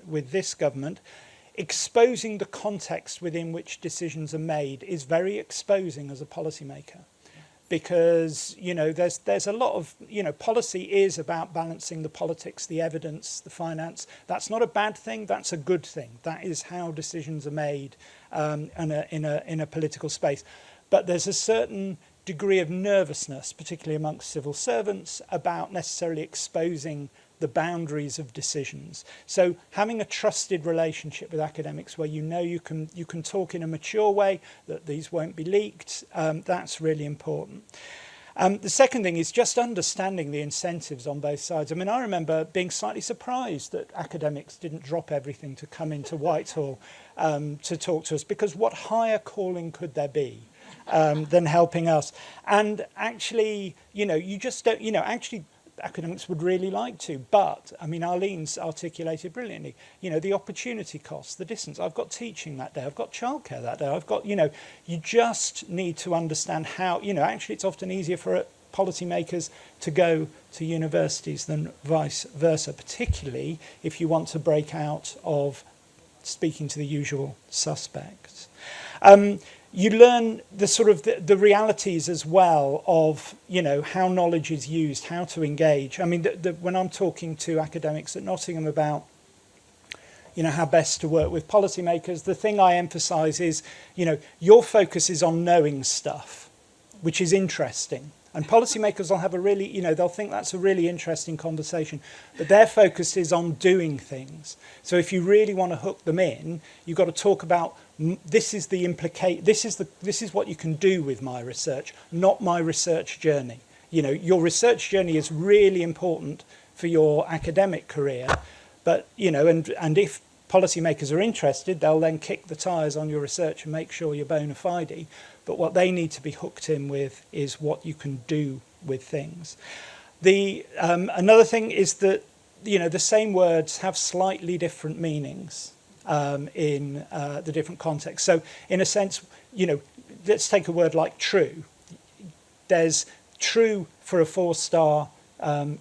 with this government. Exposing the context within which decisions are made is very exposing as a policymaker, because there's a lot of policy is about balancing the politics, the evidence, the finance. That's not a bad thing. That's a good thing. That is how decisions are made in a political space. But there's a certain degree of nervousness, particularly amongst civil servants, about necessarily exposing the boundaries of decisions. So having a trusted relationship with academics where you can talk in a mature way, that these won't be leaked, that's really important. The second thing is just understanding the incentives on both sides. I mean, I remember being slightly surprised that academics didn't drop everything to come into Whitehall to talk to us, because what higher calling could there be than helping us? And actually, you just don't, actually academics would really like to, but I mean, Arlene's articulated brilliantly, the opportunity costs, the distance. I've got teaching that day, I've got childcare that day, I've got, you just need to understand how, actually it's often easier for policymakers to go to universities than vice versa, particularly if you want to break out of speaking to the usual suspects. You learn the sort of the realities as well of, how knowledge is used, how to engage. I mean, when I'm talking to academics at Nottingham about, how best to work with policymakers, the thing I emphasise is, your focus is on knowing stuff, which is interesting. And policymakers will have a really, they'll think that's a really interesting conversation, but their focus is on doing things. So if you really want to hook them in, you've got to talk about this is what you can do with my research, not my research journey. Your research journey is really important for your academic career, but and if policymakers are interested, they'll then kick the tires on your research and make sure you're bona fide. But what they need to be hooked in with is what you can do with things. Another thing is that the same words have slightly different meanings in the different contexts. So in a sense, let's take a word like true. There's true for a 4-star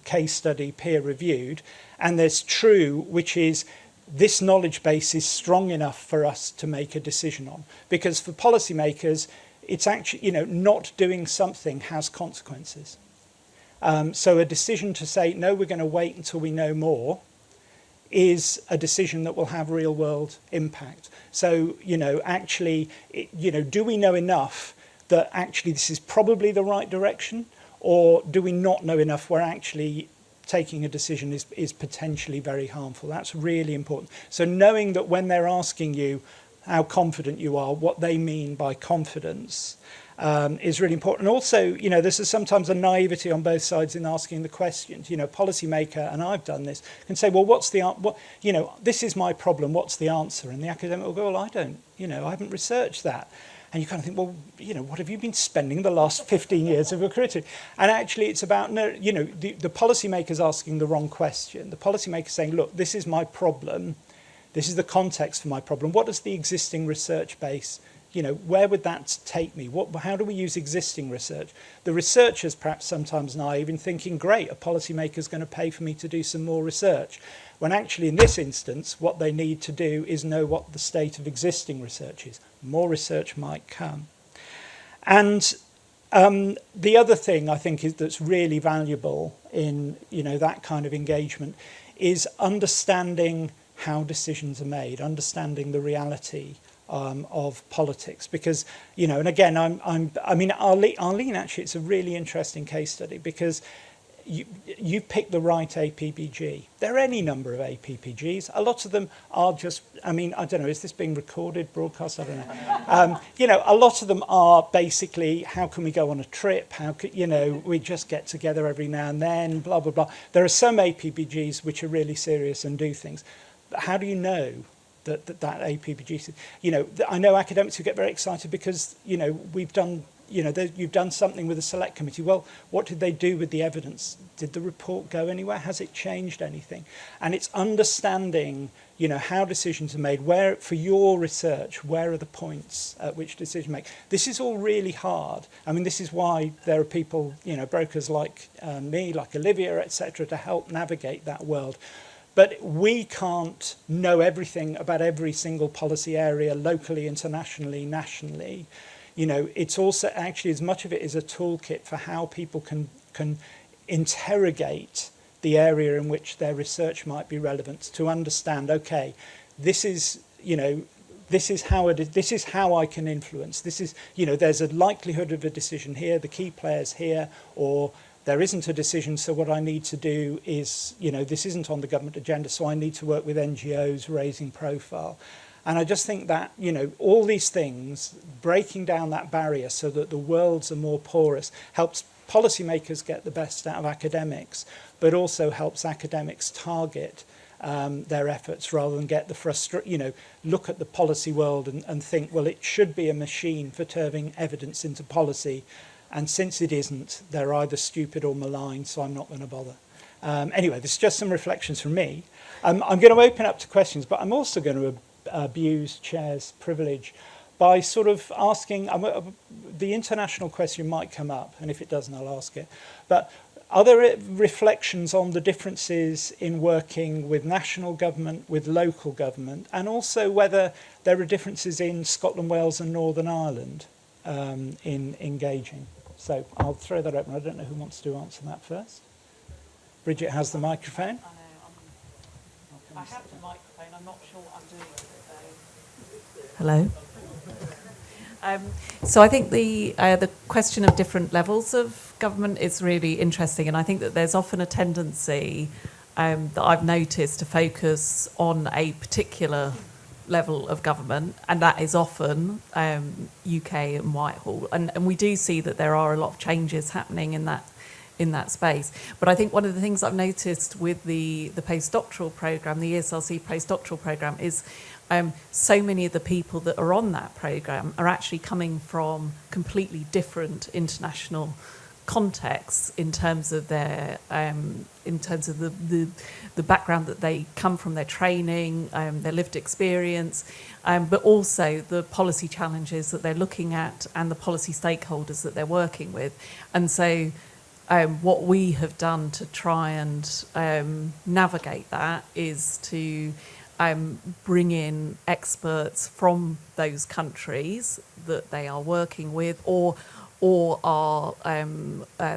case study, peer reviewed, and there's true, which is this knowledge base is strong enough for us to make a decision on. Because for policymakers, it's actually, not doing something has consequences. So a decision to say, no, we're going to wait until we know more, is a decision that will have real world impact. So, actually, do we know enough that actually this is probably the right direction? Or do we not know enough where actually taking a decision is potentially very harmful? That's really important. So knowing that when they're asking you how confident you are, what they mean by confidence is really important. And also, there's sometimes a naivety on both sides in asking the questions. Policymaker, and I've done this, can say, well, this is my problem, what's the answer? And the academic will go, well, I don't, I haven't researched that. And you kind of think, well, what have you been spending the last 15 years of your career to? And actually, it's about, the policymaker's asking the wrong question. The policymaker's saying, look, this is my problem. This is the context for my problem. What does the existing research base, where would that take me? How do we use existing research? The researcher's perhaps sometimes naive in thinking, great, a policymaker's going to pay for me to do some more research. When actually, in this instance, what they need to do is know what the state of existing research is. More research might come. And the other thing I think that's really valuable in that kind of engagement is understanding how decisions are made, understanding the reality of politics. Because and again, Arlene actually, it's a really interesting case study because you picked the right APBG. There are any number of APBGs. A lot of them are just, I don't know, is this being recorded, broadcast? I don't know. A lot of them are basically, how can we go on a trip? How could, we just get together every now and then, blah, blah, blah. There are some APBGs which are really serious and do things. But how do you know that APBG, I know academics who get very excited because, we've done, you've done something with the select committee. Well, what did they do with the evidence? Did the report go anywhere? Has it changed anything? And it's understanding, how decisions are made, where, for your research, where are the points at which decision make. This is all really hard. This is why there are people, brokers like me, like Olivia, etc., to help navigate that world. But we can't know everything about every single policy area locally, internationally, nationally. It's also actually, as much of it is a toolkit for how people can interrogate the area in which their research might be relevant to understand, okay, this is how I can influence. This is, there's a likelihood of a decision here, the key players here, or there isn't a decision, so what I need to do is, this isn't on the government agenda, so I need to work with NGOs raising profile. And I just think that, all these things, breaking down that barrier so that the worlds are more porous, helps policymakers get the best out of academics, but also helps academics target their efforts rather than get the look at the policy world and think, well, it should be a machine for turning evidence into policy. And since it isn't, they're either stupid or malign, so I'm not going to bother. Anyway, this is just some reflections from me. I'm going to open up to questions, but I'm also going to abuse Chair's privilege by sort of asking, the international question might come up, and if it doesn't, I'll ask it. But are there reflections on the differences in working with national government, with local government, and also whether there are differences in Scotland, Wales and Northern Ireland in engaging? So I'll throw that open. I don't know who wants to answer that first. Bridget has the microphone. I have the microphone. I'm not sure what I'm doing with it, though. Hello. So I think the question of different levels of government is really interesting, and I think that there's often a tendency that I've noticed to focus on a particular level of government, and that is often UK and Whitehall, and we do see that there are a lot of changes happening in that space. But I think one of the things I've noticed with the postdoctoral programme, the ESRC postdoctoral programme, is so many of the people that are on that programme are actually coming from completely different international contexts in terms of their the background that they come from, their training, their lived experience, but also the policy challenges that they're looking at and the policy stakeholders that they're working with. And so what we have done to try and navigate that is to bring in experts from those countries that they are working with, or are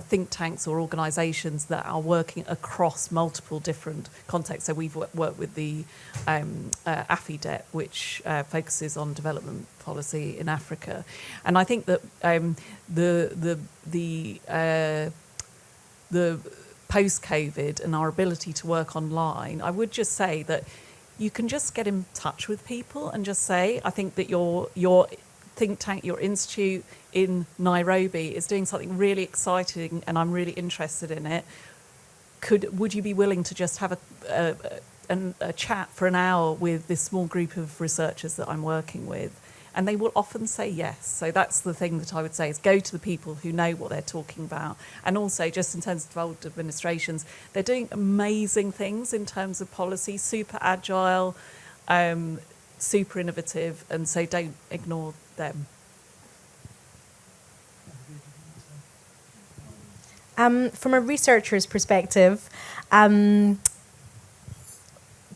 think tanks or organisations that are working across multiple different contexts. So we've worked with the AFIDEP, which focuses on development policy in Africa, and I think that the post-COVID and our ability to work online, I would just say that you can just get in touch with people and just say, I think that your think tank, your institute in Nairobi is doing something really exciting and I'm really interested in it. Would you be willing to just have a chat for an hour with this small group of researchers that I'm working with? And they will often say yes. So that's the thing that I would say, is go to the people who know what they're talking about. And also, just in terms of devolved administrations, they're doing amazing things in terms of policy, super agile, super innovative, and so don't ignore them. From a researcher's perspective,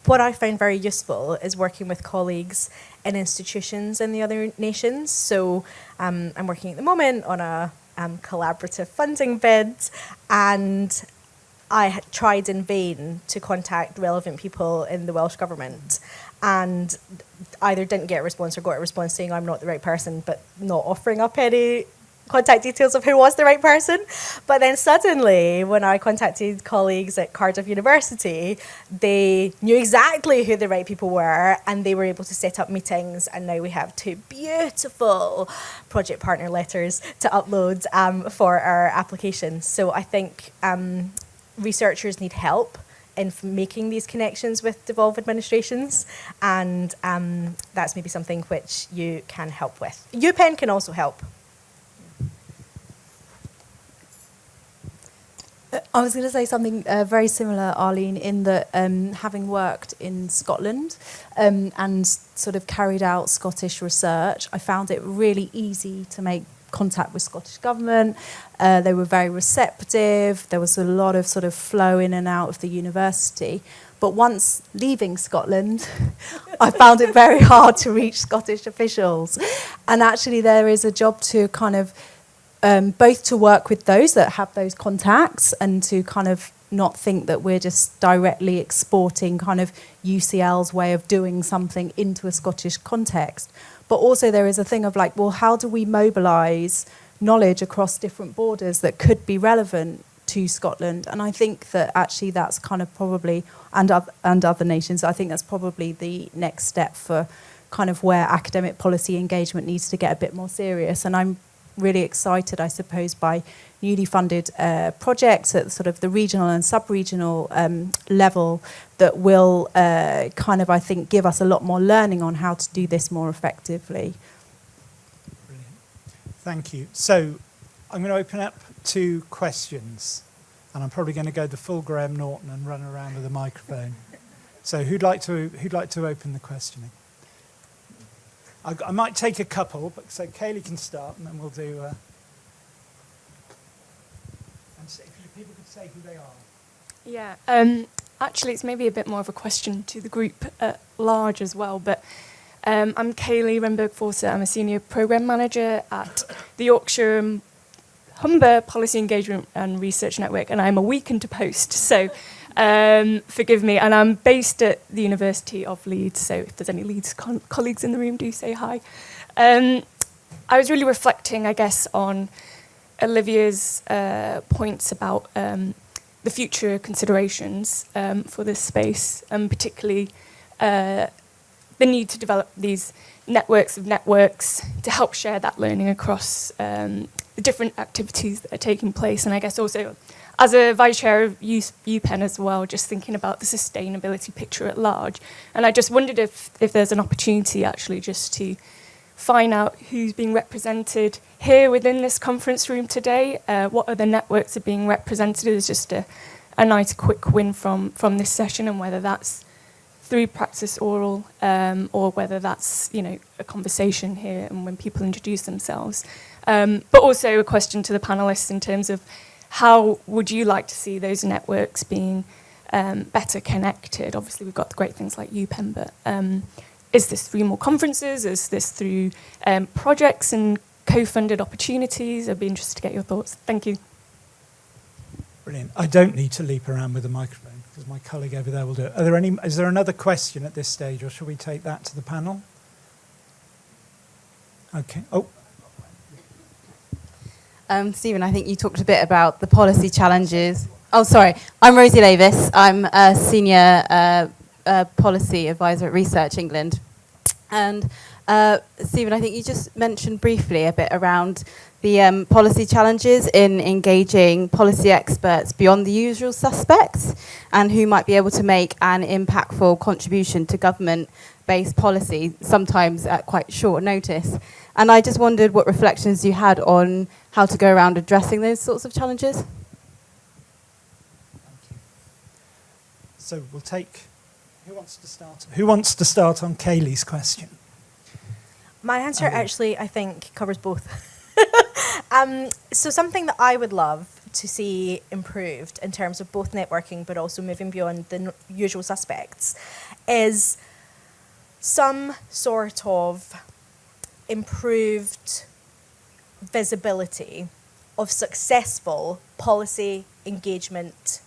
what I find very useful is working with colleagues in institutions in the other nations. So I'm working at the moment on a collaborative funding bid, and I had tried in vain to contact relevant people in the Welsh Government, and either didn't get a response or got a response saying I'm not the right person, but not offering up any contact details of who was the right person. But then suddenly, when I contacted colleagues at Cardiff University, they knew exactly who the right people were, and they were able to set up meetings, and now we have 2 beautiful project partner letters to upload for our applications. So I think researchers need help in making these connections with devolved administrations, and that's maybe something which you can help with. UPenn can also help. I was going to say something very similar, Arlene, in that having worked in Scotland and sort of carried out Scottish research, I found it really easy to make contact with Scottish Government. They were very receptive. There was a lot of sort of flow in and out of the university. But once leaving Scotland, I found it very hard to reach Scottish officials. And actually there is a job to kind of both to work with those that have those contacts and to kind of not think that we're just directly exporting kind of UCL's way of doing something into a Scottish context. But also there is a thing of like, well, how do we mobilise knowledge across different borders that could be relevant to Scotland? And I think that actually that's kind of probably, and other nations, I think that's probably the next step for kind of where academic policy engagement needs to get a bit more serious. And I'm really excited, I suppose, by newly funded projects at sort of the regional and sub-regional level that will kind of, I think, give us a lot more learning on how to do this more effectively. Brilliant. Thank you. So I'm going to open up to questions, and I'm probably going to go the full Graham Norton and run around with a microphone. So who'd like to open the questioning? I might take a couple, but so Kaylee can start, and then we'll do. And if people could say who they are. Yeah, actually, it's maybe a bit more of a question to the group at large as well. But I'm Kaylee Renberg-Fawcett. I'm a senior program manager at the Yorkshire and Humber Policy Engagement and Research Network, and I'm a week into post. So. Forgive me, and I'm based at the University of Leeds, so if there's any Leeds colleagues in the room, do say hi. I was really reflecting, I guess, on Olivia's points about the future considerations for this space, and particularly the need to develop these networks of networks to help share that learning across the different activities that are taking place, and I guess also as a vice chair of UPenn as well, just thinking about the sustainability picture at large. And I just wondered if there's an opportunity actually just to find out who's being represented here within this conference room today, what other networks are being represented as just a nice quick win from this session, and whether that's through practice oral or whether that's, you know, a conversation here and when people introduce themselves. But also a question to the panelists in terms of how would you like to see those networks being better connected? Obviously, we've got the great things like UPenn, but is this through more conferences? Is this through projects and co-funded opportunities? I'd be interested to get your thoughts. Thank you. Brilliant. I don't need to leap around with a microphone because my colleague over there will do it. Is there another question at this stage, or shall we take that to the panel? Okay. Oh. Stephen, I think you talked a bit about the policy challenges. Oh, sorry. I'm Rosie Lavis. I'm a senior policy advisor at Research England. And Stephen, I think you just mentioned briefly a bit around the policy challenges in engaging policy experts beyond the usual suspects and who might be able to make an impactful contribution to government-based policy, sometimes at quite short notice. And I just wondered what reflections you had on how to go around addressing those sorts of challenges. Thank you. So we'll take. Who wants to start? Who wants to start on Kaylee's question? My answer actually, I think, covers both. So something that I would love to see improved in terms of both networking but also moving beyond the usual suspects is some sort of improved visibility of successful policy engagement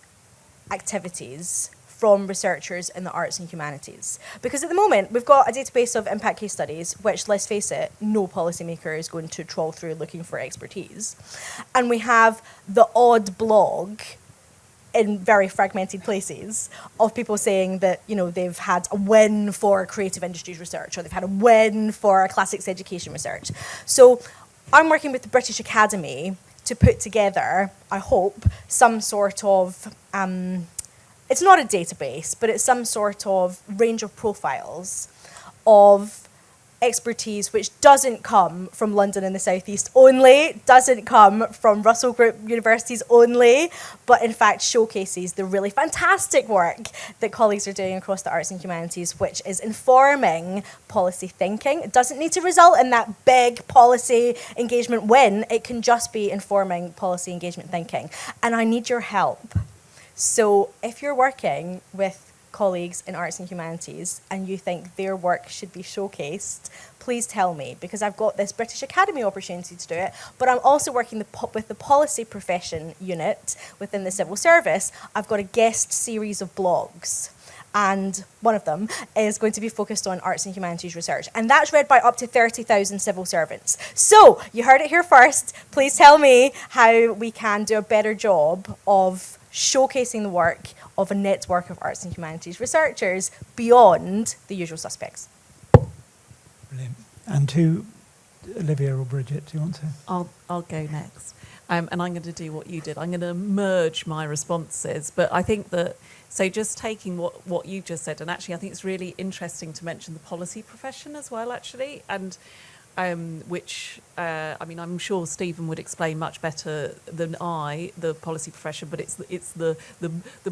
activities from researchers in the arts and humanities. Because at the moment, we've got a database of impact case studies, which, let's face it, no policymaker is going to trawl through looking for expertise. And we have the odd blog in very fragmented places of people saying that, you know, they've had a win for creative industries research, or they've had a win for classics education research. So I'm working with the British Academy to put together, I hope, some sort of it's not a database, but it's some sort of range of profiles of expertise which doesn't come from London and the South East only, doesn't come from Russell Group universities only, but in fact showcases the really fantastic work that colleagues are doing across the arts and humanities, which is informing policy thinking. It doesn't need to result in that big policy engagement win. It can just be informing policy engagement thinking. And I need your help. So if you're working with colleagues in arts and humanities and you think their work should be showcased, please tell me, because I've got this British Academy opportunity to do it, but I'm also working with the policy profession unit within the civil service. I've got a guest series of blogs, and one of them is going to be focused on arts and humanities research, and that's read by up to 30,000 civil servants. So you heard it here first. Please tell me how we can do a better job of showcasing the work of a network of arts and humanities researchers beyond the usual suspects. Brilliant. And who? Olivia or Bridget, do you want to? I'll go next. And I'm going to do what you did. I'm going to merge my responses. But I think that, so just taking what you just said, and actually I think it's really interesting to mention the policy profession as well, actually, and which, I mean, I'm sure Stephen would explain much better than I, the policy profession, but it's the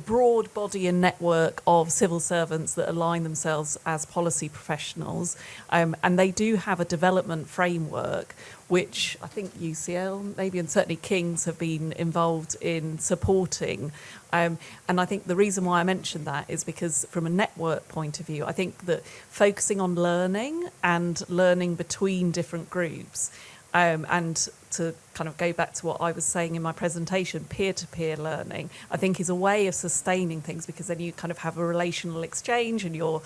broad body and network of civil servants that align themselves as policy professionals. And they do have a development framework, which I think UCL, maybe, and certainly King's have been involved in supporting. And I think the reason why I mentioned that is because from a network point of view, I think that focusing on learning and learning between different groups, and to kind of go back to what I was saying in my presentation, peer-to-peer learning, I think is a way of sustaining things, because then you kind of have a relational exchange and you're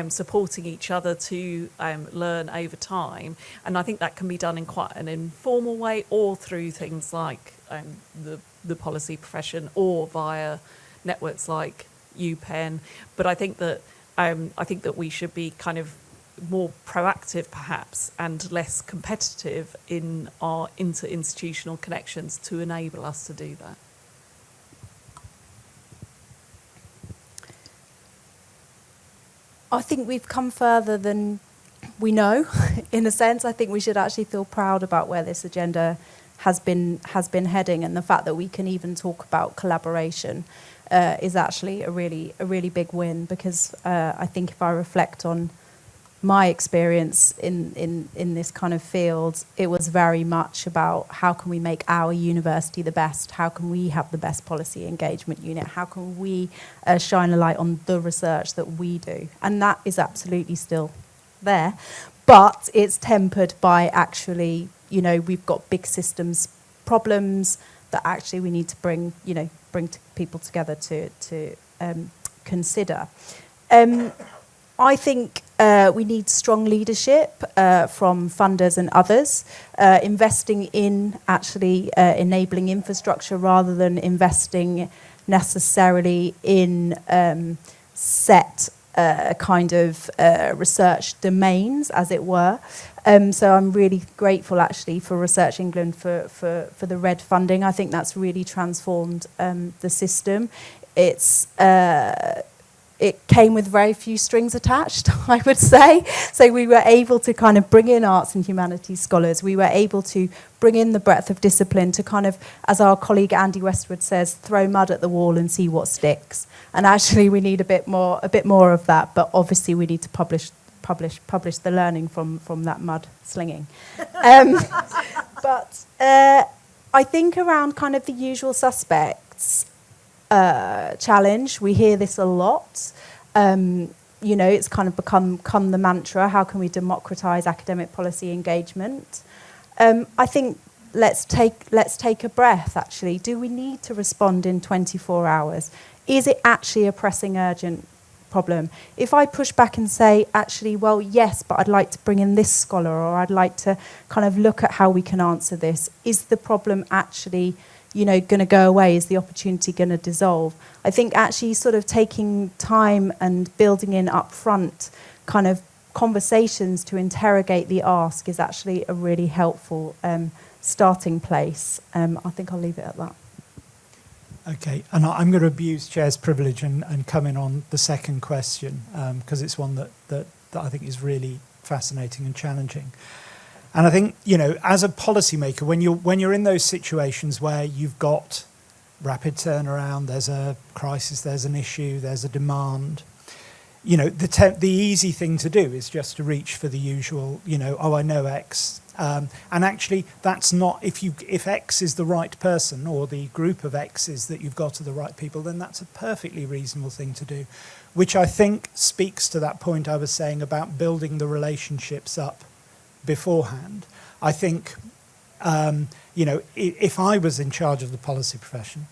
supporting each other to learn over time. And I think that can be done in quite an informal way, or through things like the policy profession, or via networks like UPenn. But I think that we should be kind of more proactive perhaps and less competitive in our inter-institutional connections to enable us to do that. I think we've come further than we know, in a sense. I think we should actually feel proud about where this agenda has been heading, and the fact that we can even talk about collaboration is actually a really big win, because I think if I reflect on my experience in this kind of field, it was very much about how can we make our university the best, how can we have the best policy engagement unit, how can we shine a light on the research that we do. And that is absolutely still there, but it's tempered by actually, we've got big systems problems that actually we need to bring people together to consider. I think we need strong leadership from funders and others, investing in actually enabling infrastructure rather than investing necessarily in set kind of research domains, as it were. So I'm really grateful actually for Research England for the RED funding. I think that's really transformed the system. It came with very few strings attached, I would say. So we were able to kind of bring in arts and humanities scholars. We were able to bring in the breadth of discipline to kind of, as our colleague Andy Westwood says, throw mud at the wall and see what sticks. And actually we need a bit more of that, but obviously we need to publish the learning from that mud slinging. But I think around kind of the usual suspects, challenge. We hear this a lot. It's kind of become the mantra. How can we democratise academic policy engagement? I think let's take a breath. Actually, do we need to respond in 24 hours? Is it actually a pressing, urgent problem? If I push back and say, actually, well, yes, but I'd like to bring in this scholar, or I'd like to kind of look at how we can answer this. Is the problem actually going to go away? Is the opportunity going to dissolve? I think actually sort of taking time and building in upfront kind of conversations to interrogate the ask is actually a really helpful starting place. I think I'll leave it at that. Okay, and I'm going to abuse Chair's privilege and come in on the second question, because it's one that I think is really fascinating and challenging. And I think, as a policymaker, when you're in those situations where you've got rapid turnaround, there's a crisis, there's an issue, there's a demand, the easy thing to do is just to reach for the usual, I know X. And actually, that's not, if X is the right person, or the group of X's that you've got are the right people, then that's a perfectly reasonable thing to do, which I think speaks to that point I was saying about building the relationships up beforehand. I think, if I was in charge of the policy profession,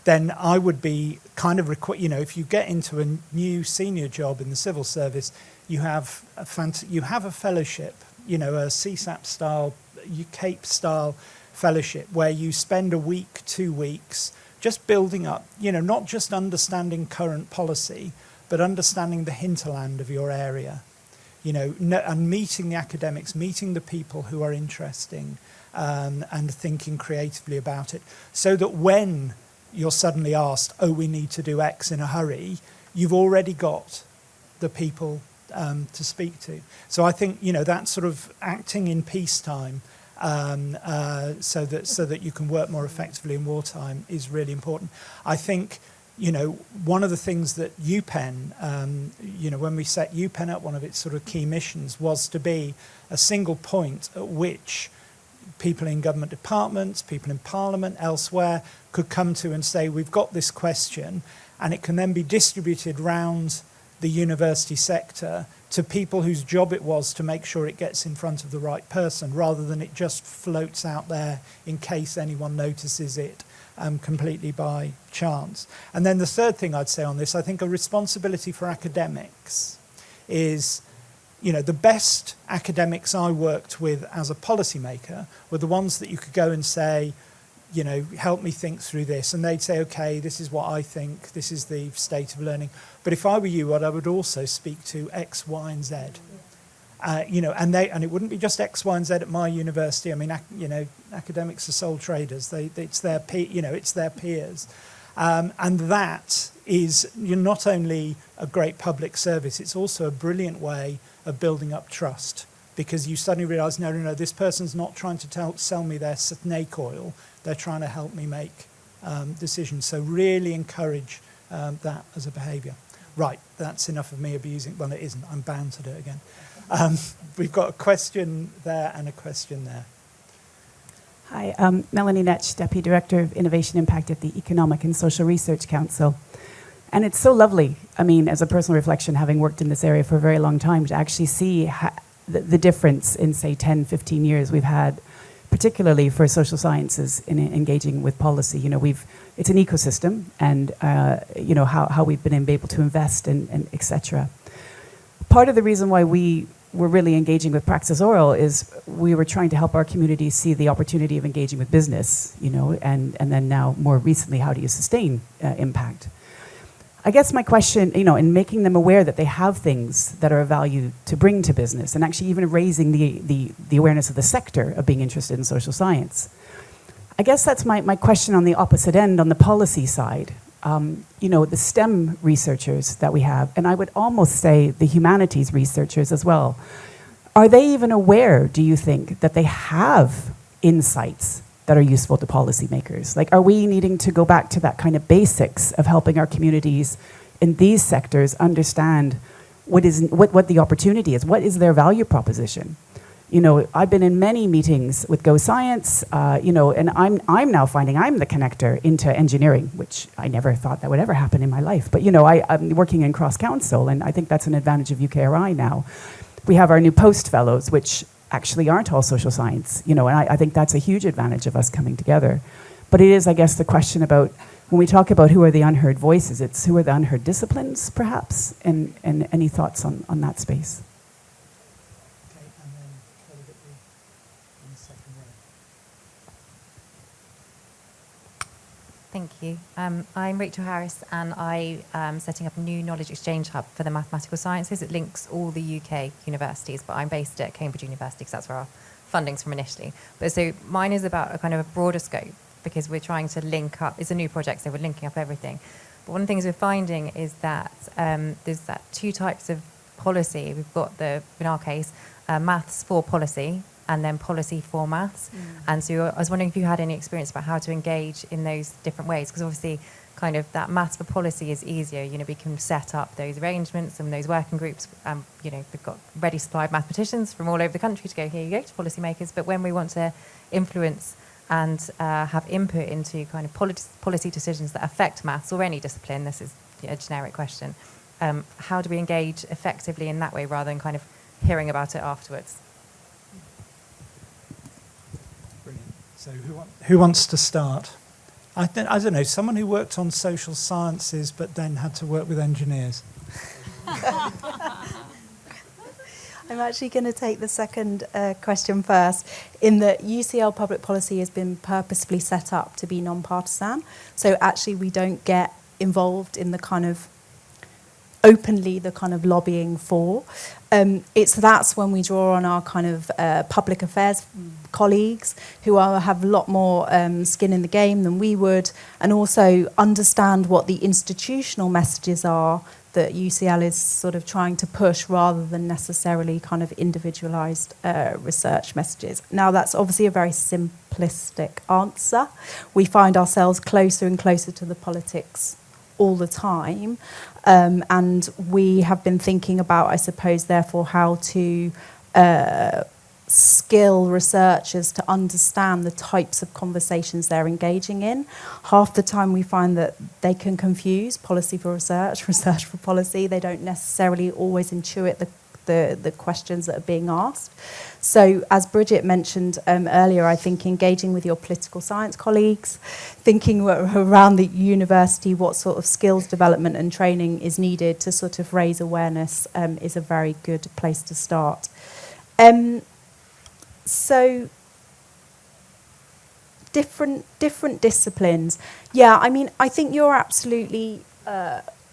then I would be kind of, if you get into a new senior job in the civil service, you have a fellowship, a CSAP style, CAPE style fellowship, where you spend a week, 2 weeks, just building up, not just understanding current policy, but understanding the hinterland of your area. and meeting the academics, meeting the people who are interesting, and thinking creatively about it, so that when you're suddenly asked, oh, we need to do X in a hurry, you've already got the people to speak to. So I think, that sort of acting in peacetime, so that you can work more effectively in wartime is really important. I think, one of the things that UPenn, when we set UPenn up, one of its sort of key missions was to be a single point at which people in government departments, people in parliament, elsewhere, could come to and say, we've got this question, and it can then be distributed round the university sector to people whose job it was to make sure it gets in front of the right person, rather than it just floats out there in case anyone notices it completely by chance. And then the third thing I'd say on this, I think a responsibility for academics is, the best academics I worked with as a policymaker were the ones that you could go and say, help me think through this. And they'd say, okay, this is what I think, this is the state of learning. But if I were you, I would also speak to X, Y, and Z. And it wouldn't be just X, Y, and Z at my university. I mean, academics are sole traders. It's their peers. And that is not only a great public service, it's also a brilliant way of building up trust, because you suddenly realise, no, this person's not trying to sell me their snake oil. They're trying to help me make decisions. So really encourage that as a behaviour. Right, that's enough of me abusing. Well, it isn't. I'm bound to do it again. We've got a question there and a question there. Hi, Melanie Netsch, Deputy Director of Innovation Impact at the Economic and Social Research Council. And it's so lovely, as a personal reflection, having worked in this area for a very long time, to actually see the difference in, say, 10, 15 years we've had, particularly for social sciences in engaging with policy. It's an ecosystem, and how we've been able to invest and et cetera. Part of the reason why we were really engaging with Praxis Oral is we were trying to help our communities see the opportunity of engaging with business, and then now more recently, how do you sustain impact? I guess my question, in making them aware that they have things that are of value to bring to business, and actually even raising the awareness of the sector of being interested in social science. I guess that's my question on the opposite end, on the policy side. The STEM researchers that we have, and I would almost say the humanities researchers as well, are they even aware, do you think, that they have insights that are useful to policymakers? Like, are we needing to go back to that kind of basics of helping our communities in these sectors understand what the opportunity is? What is their value proposition? I've been in many meetings with Go Science, and I'm now finding I'm the connector into engineering, which I never thought that would ever happen in my life. But, I'm working in cross-council, and I think that's an advantage of UKRI now. We have our new post fellows, which actually aren't all social science, and I think that's a huge advantage of us coming together. But it is, I guess, the question about, when we talk about who are the unheard voices, it's who are the unheard disciplines, perhaps, and any thoughts on that space? Thank you. I'm Rachel Harris, and I am setting up a new knowledge exchange hub for the mathematical sciences. It links all the UK universities, but I'm based at Cambridge University because that's where our funding's from initially. But so mine is about a kind of a broader scope, because we're trying to link up. It's a new project, so we're linking up everything. But one of the things we're finding is that there's that two types of policy. We've got in our case, maths for policy, and then policy for maths. And so I was wondering if you had any experience about how to engage in those different ways, because obviously kind of that maths for policy is easier. We can set up those arrangements and those working groups. We've got ready supplied mathematicians from all over the country to go, here you go, to policymakers. But when we want to influence and have input into kind of policy decisions that affect maths or any discipline, this is a generic question, how do we engage effectively in that way rather than kind of hearing about it afterwards? So who wants to start? I don't know, someone who worked on social sciences but then had to work with engineers. I'm actually going to take the second question first, in that UCL public policy has been purposefully set up to be non-partisan. So actually we don't get involved in the kind of openly the kind of lobbying for. That's when we draw on our kind of public affairs colleagues who have a lot more skin in the game than we would, and also understand what the institutional messages are that UCL is sort of trying to push rather than necessarily kind of individualised research messages. Now, that's obviously a very simplistic answer. We find ourselves closer and closer to the politics all the time. And we have been thinking about, I suppose, therefore, how to skill researchers to understand the types of conversations they're engaging in. Half the time we find that they can confuse policy for research, research for policy. They don't necessarily always intuit the questions that are being asked. So as Bridget mentioned earlier, I think engaging with your political science colleagues, thinking around the university what sort of skills development and training is needed to sort of raise awareness is a very good place to start. So different disciplines. Yeah, I mean, I think you're absolutely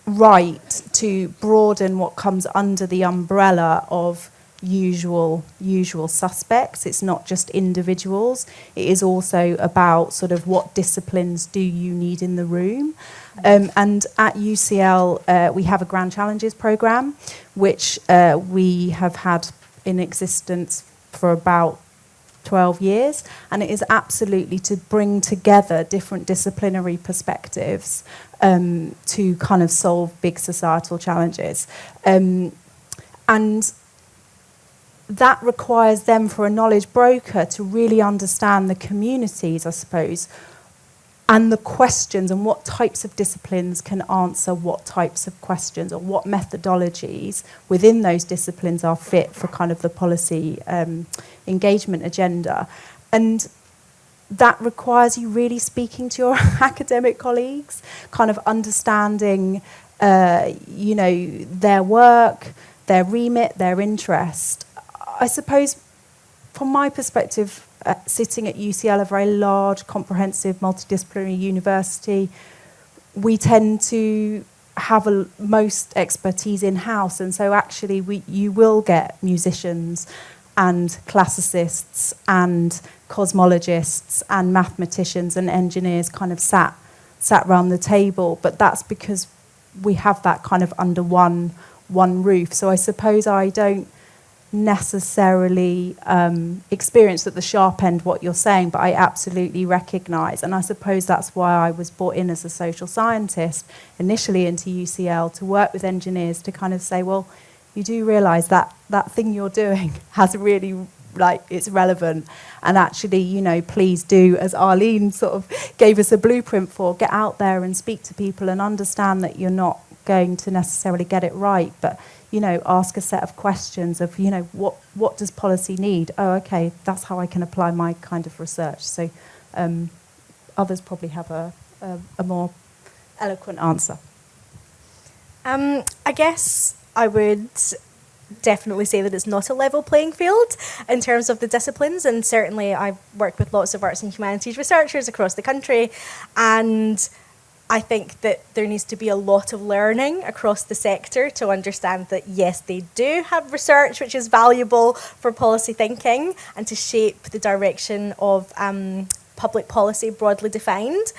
right to broaden what comes under the umbrella of usual suspects. It's not just individuals. It is also about sort of what disciplines do you need in the room. And at UCL, we have a Grand Challenges programme, which we have had in existence for about 12 years, and it is absolutely to bring together different disciplinary perspectives to kind of solve big societal challenges. And that requires them, for a knowledge broker, to really understand the communities, I suppose, and the questions and what types of disciplines can answer what types of questions, or what methodologies within those disciplines are fit for kind of the policy engagement agenda. And that requires you really speaking to your academic colleagues, kind of understanding, their work, their remit, their interest. I suppose, from my perspective, sitting at UCL, a very large, comprehensive, multidisciplinary university, we tend to have most expertise in-house, and so actually you will get musicians and classicists and cosmologists and mathematicians and engineers kind of sat around the table, but that's because we have that kind of under one roof. So I suppose I don't necessarily experience at the sharp end what you're saying, but I absolutely recognise, and I suppose that's why I was brought in as a social scientist initially into UCL, to work with engineers to kind of say, well, you do realise that thing you're doing has really, it's relevant, and actually, please do, as Arlene sort of gave us a blueprint for, get out there and speak to people and understand that you're not going to necessarily get it right, but ask a set of questions of, what does policy need? Oh, okay, that's how I can apply my kind of research. So others probably have a more eloquent answer. I guess I would definitely say that it's not a level playing field in terms of the disciplines, and certainly I've worked with lots of arts and humanities researchers across the country, and I think that there needs to be a lot of learning across the sector to understand that, yes, they do have research which is valuable for policy thinking and to shape the direction of public policy broadly defined.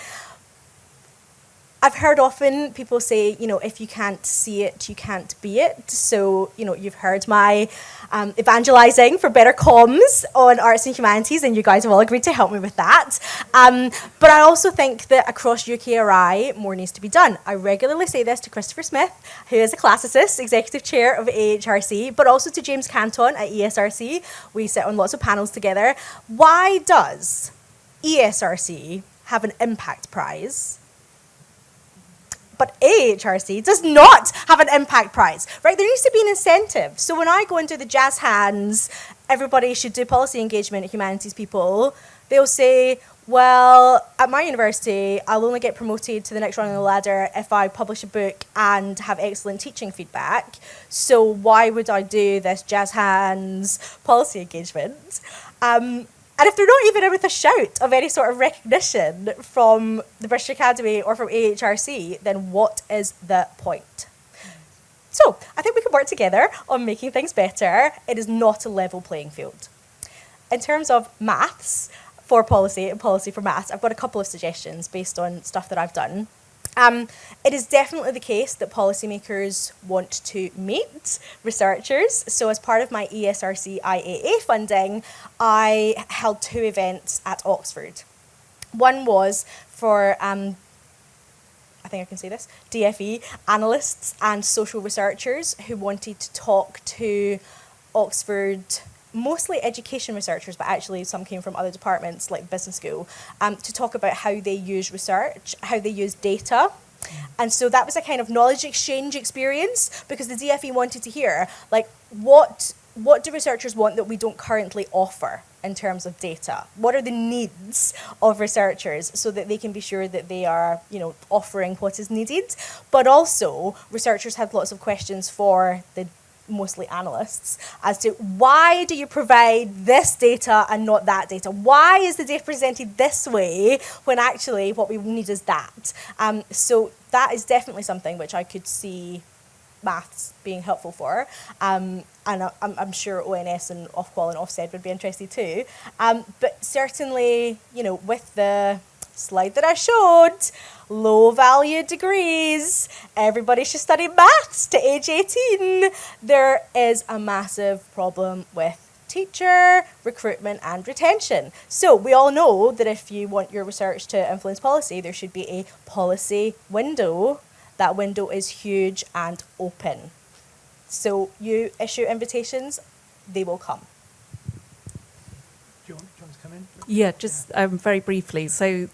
I've heard often people say, if you can't see it, you can't be it. So, you've heard my evangelising for better comms on arts and humanities, and you guys have all agreed to help me with that. But I also think that across UKRI, more needs to be done. I regularly say this to Christopher Smith, who is a classicist, executive chair of AHRC, but also to James Canton at ESRC. We sit on lots of panels together. Why does ESRC have an impact prize, but AHRC does not have an impact prize, right? There needs to be an incentive. So when I go into the jazz hands, everybody should do policy engagement, humanities people, they'll say, well, at my university, I'll only get promoted to the next rung on the ladder if I publish a book and have excellent teaching feedback. So why would I do this jazz hands policy engagement? And if they're not even in with a shout of any sort of recognition from the British Academy or from AHRC, then what is the point? So I think we can work together on making things better. It is not a level playing field. In terms of maths for policy and policy for maths, I've got a couple of suggestions based on stuff that I've done. It is definitely the case that policymakers want to meet researchers. So as part of my ESRC IAA funding, I held 2 events at Oxford. One was for, I think I can say this, DFE analysts and social researchers who wanted to talk to Oxford, mostly education researchers, but actually some came from other departments like business school, to talk about how they use research, how they use data. And so that was a kind of knowledge exchange experience, because the DFE wanted to hear, like, what do researchers want that we don't currently offer in terms of data? What are the needs of researchers so that they can be sure that they are, offering what is needed? But also, researchers had lots of questions for the mostly analysts as to why do you provide this data and not that data? Why is the data presented this way when actually what we need is that? So that is definitely something which I could see maths being helpful for. And I'm sure ONS and Ofqual and Ofsted would be interested too. But certainly, with the slide that I showed, low value degrees, everybody should study maths to age 18. There is a massive problem with teacher recruitment and retention. So we all know that if you want your research to influence policy, there should be a policy window. That window is huge and open. So you issue invitations, they will come. Do you want to come in? Yeah, just very briefly. So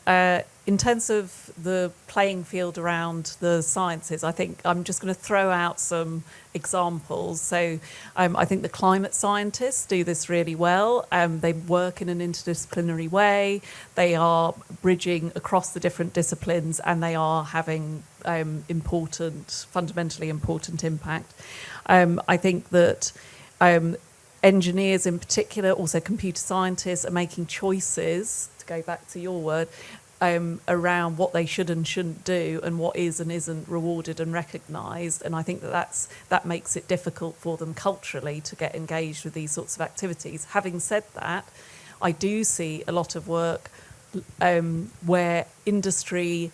in terms of the playing field around the sciences, I think I'm just going to throw out some examples. So I think the climate scientists do this really well. They work in an interdisciplinary way. They are bridging across the different disciplines, and they are having fundamentally important impact. I think that engineers in particular, also computer scientists, are making choices, to go back to your word, around what they should and shouldn't do and what is and isn't rewarded and recognised. And I think that makes it difficult for them culturally to get engaged with these sorts of activities. Having said that, I do see a lot of work where industry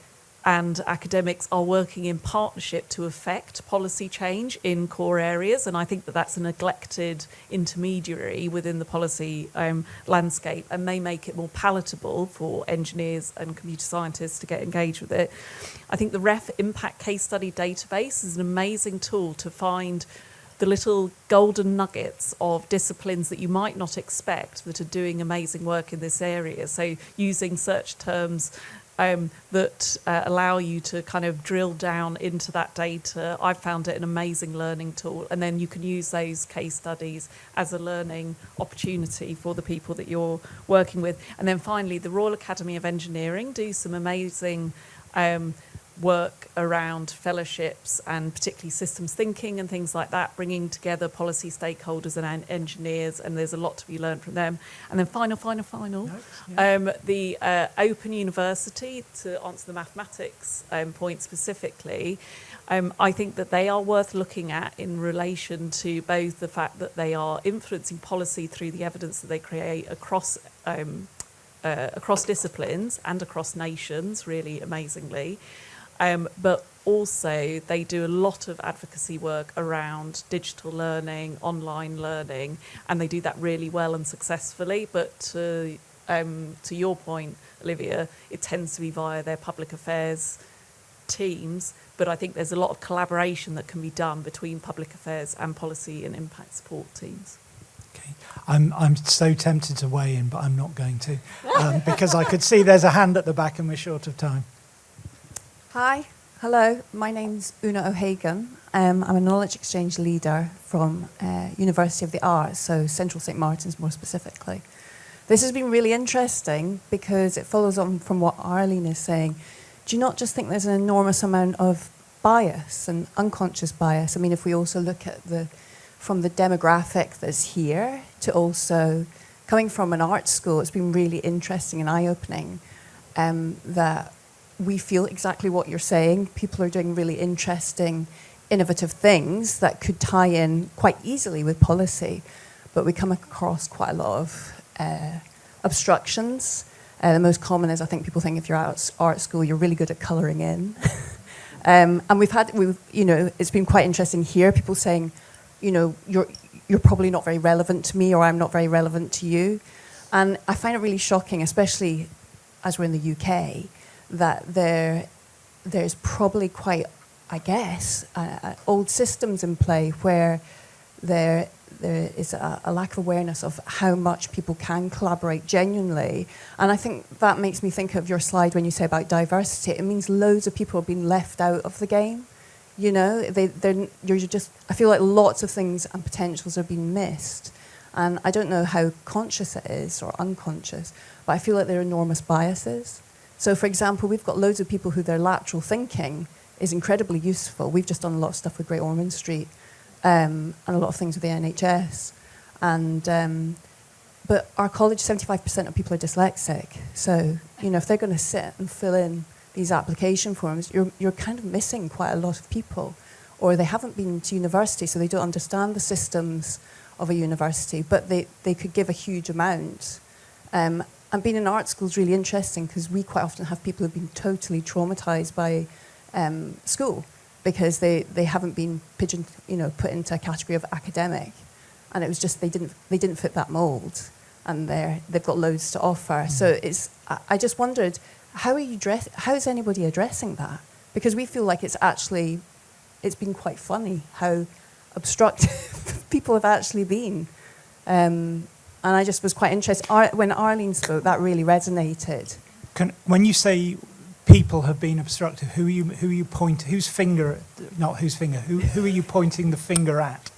and academics are working in partnership to affect policy change in core areas. And I think that that's a neglected intermediary within the policy landscape, and they make it more palatable for engineers and computer scientists to get engaged with it. I think the REF Impact Case Study Database is an amazing tool to find the little golden nuggets of disciplines that you might not expect that are doing amazing work in this area. So using search terms that allow you to kind of drill down into that data. I've found it an amazing learning tool, and then you can use those case studies as a learning opportunity for the people that you're working with. And then finally, the Royal Academy of Engineering do some amazing work around fellowships and particularly systems thinking and things like that, bringing together policy stakeholders and engineers, and there's a lot to be learned from them. And then final, the Open University, to answer the mathematics point specifically, I think that they are worth looking at in relation to both the fact that they are influencing policy through the evidence that they create across disciplines and across nations, really amazingly. But also they do a lot of advocacy work around digital learning, online learning, and they do that really well and successfully. But to your point, Olivia, it tends to be via their public affairs teams, but I think there's a lot of collaboration that can be done between public affairs and policy and impact support teams. Okay. I'm so tempted to weigh in, but I'm not going to, because I could see there's a hand at the back and we're short of time. Hi, hello, my name's Una O'Hagan. I'm a knowledge exchange leader from University of the Arts, so Central St Martin's more specifically. This has been really interesting because it follows on from what Arlene is saying. Do you not just think there's an enormous amount of bias and unconscious bias? I mean, if we also look at from the demographic that's here to also coming from an art school, it's been really interesting and eye-opening that we feel exactly what you're saying. People are doing really interesting, innovative things that could tie in quite easily with policy, but we come across quite a lot of obstructions. The most common is, I think people think if you're at art school, you're really good at colouring in. And it's been quite interesting here, people saying, you're probably not very relevant to me, or I'm not very relevant to you. And I find it really shocking, especially as we're in the UK, that there's probably quite, I guess, old systems in play where there is a lack of awareness of how much people can collaborate genuinely. And I think that makes me think of your slide when you say about diversity. It means loads of people have been left out of the game. I feel like lots of things and potentials are being missed. And I don't know how conscious it is or unconscious, but I feel like there are enormous biases. So, for example, we've got loads of people who their lateral thinking is incredibly useful. We've just done a lot of stuff with Great Ormond Street and a lot of things with the NHS. But our college, 75% of people are dyslexic. So, if they're going to sit and fill in these application forms, you're kind of missing quite a lot of people. Or they haven't been to university, so they don't understand the systems of a university, but they could give a huge amount. And being in art school is really interesting because we quite often have people who've been totally traumatized by school because they haven't been put into a category of academic, and it was just they didn't fit that mold, and they've got loads to offer. So I just wondered, how is anybody addressing that? Because we feel like it's been quite funny how obstructive people have actually been. And I just was quite interested. When Arlene spoke, that really resonated. When you say people have been obstructive, who are you pointing? Who are you pointing the finger at?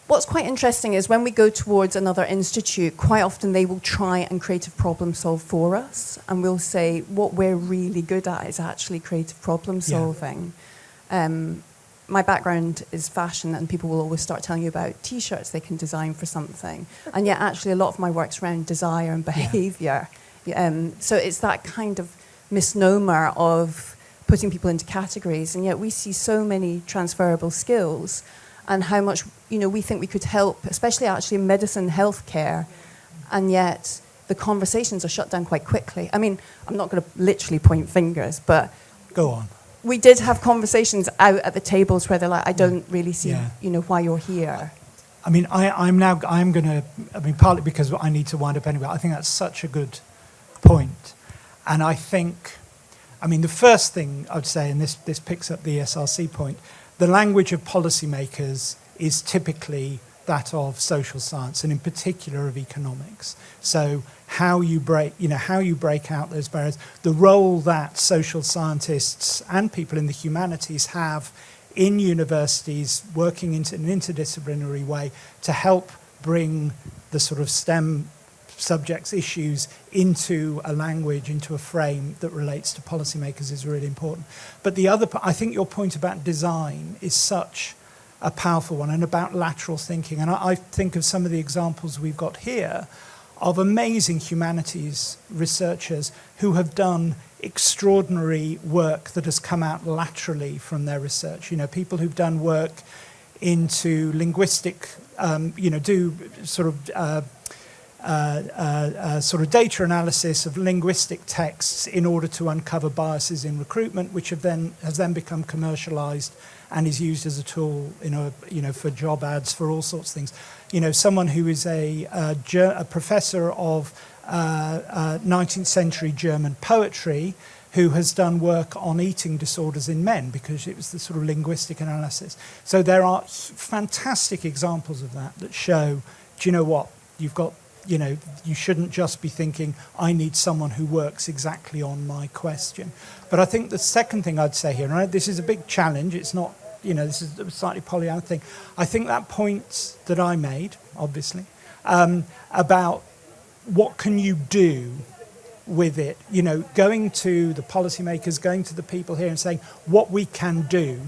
What's quite interesting is when we go towards another institute, quite often they will try and creative problem solve for us, and we'll say what we're really good at is actually creative problem solving. Yeah. My background is fashion, and people will always start telling you about T-shirts they can design for something. And yet actually a lot of my work's around desire and behaviour. Yeah. So it's that kind of misnomer of putting people into categories, and yet we see so many transferable skills and how much we think we could help, especially actually in medicine, healthcare, and yet the conversations are shut down quite quickly. I mean, I'm not going to literally point fingers, but... Go on. We did have conversations out at the tables where they're like, I don't really see, why you're here. I mean, partly because I need to wind up anyway, I think that's such a good point. And I think, the first thing I'd say, and this picks up the SRC point, the language of policymakers is typically that of social science, and in particular of economics. So how you break out those barriers, the role that social scientists and people in the humanities have in universities working in an interdisciplinary way to help bring the sort of STEM subjects, issues into a language, into a frame that relates to policymakers is really important. But I think your point about design is such a powerful one, and about lateral thinking. And I think of some of the examples we've got here of amazing humanities researchers who have done extraordinary work that has come out laterally from their research. People who've done work into linguistic, do sort of data analysis of linguistic texts in order to uncover biases in recruitment, which has then become commercialized and is used as a tool, for job ads, for all sorts of things. Someone who is a professor of 19th century German poetry, who has done work on eating disorders in men because it was the sort of linguistic analysis. So there are fantastic examples of that show, do you know what? You've got, you shouldn't just be thinking, I need someone who works exactly on my question. But I think the second thing I'd say here, and this is a big challenge, it's not, this is a slightly Pollyanna thing. I think that point that I made, obviously, about what can you do with it, going to the policymakers, going to the people here and saying, what we can do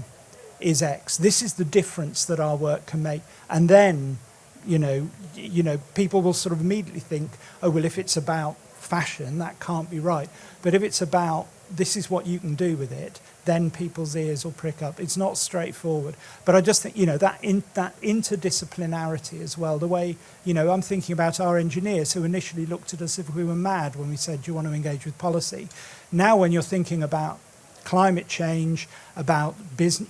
is X. This is the difference that our work can make. And then, people will sort of immediately think, oh, well, if it's about fashion, that can't be right. But if it's about this is what you can do with it, then people's ears will prick up. It's not straightforward. But I just think, that interdisciplinarity as well, the way, I'm thinking about our engineers who initially looked at us as if we were mad when we said, do you want to engage with policy? Now when you're thinking about climate change, about business,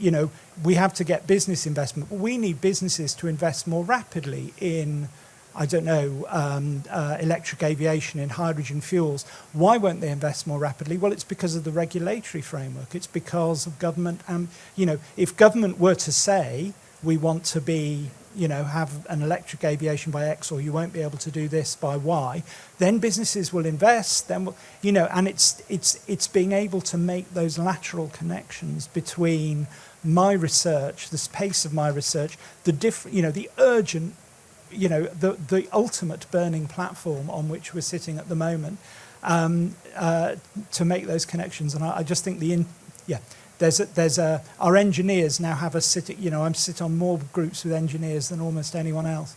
we have to get business investment. We need businesses to invest more rapidly in, electric aviation, in hydrogen fuels. Why won't they invest more rapidly? Well, it's because of the regulatory framework. It's because of government. If government were to say, we want to be, have an electric aviation by X, or you won't be able to do this by Y, then businesses will invest. Then, and it's being able to make those lateral connections between my research, the pace of my research, the urgent, the ultimate burning platform on which we're sitting at the moment, to make those connections. And I just think our engineers now have a sit. I sit on more groups with engineers than almost anyone else.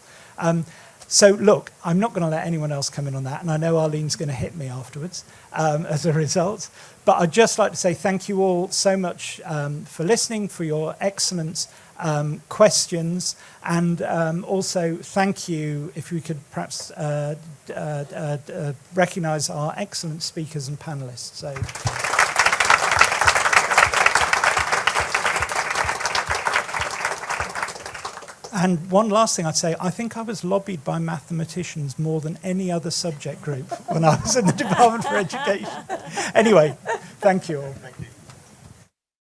So look, I'm not going to let anyone else come in on that, and I know Arlene's going to hit me afterwards as a result. But I'd just like to say thank you all so much for listening, for your excellent questions, and also thank you, if we could perhaps recognise our excellent speakers and panellists. So. And one last thing I'd say, I think I was lobbied by mathematicians more than any other subject group when I was in the Department for Education. Anyway, thank you all.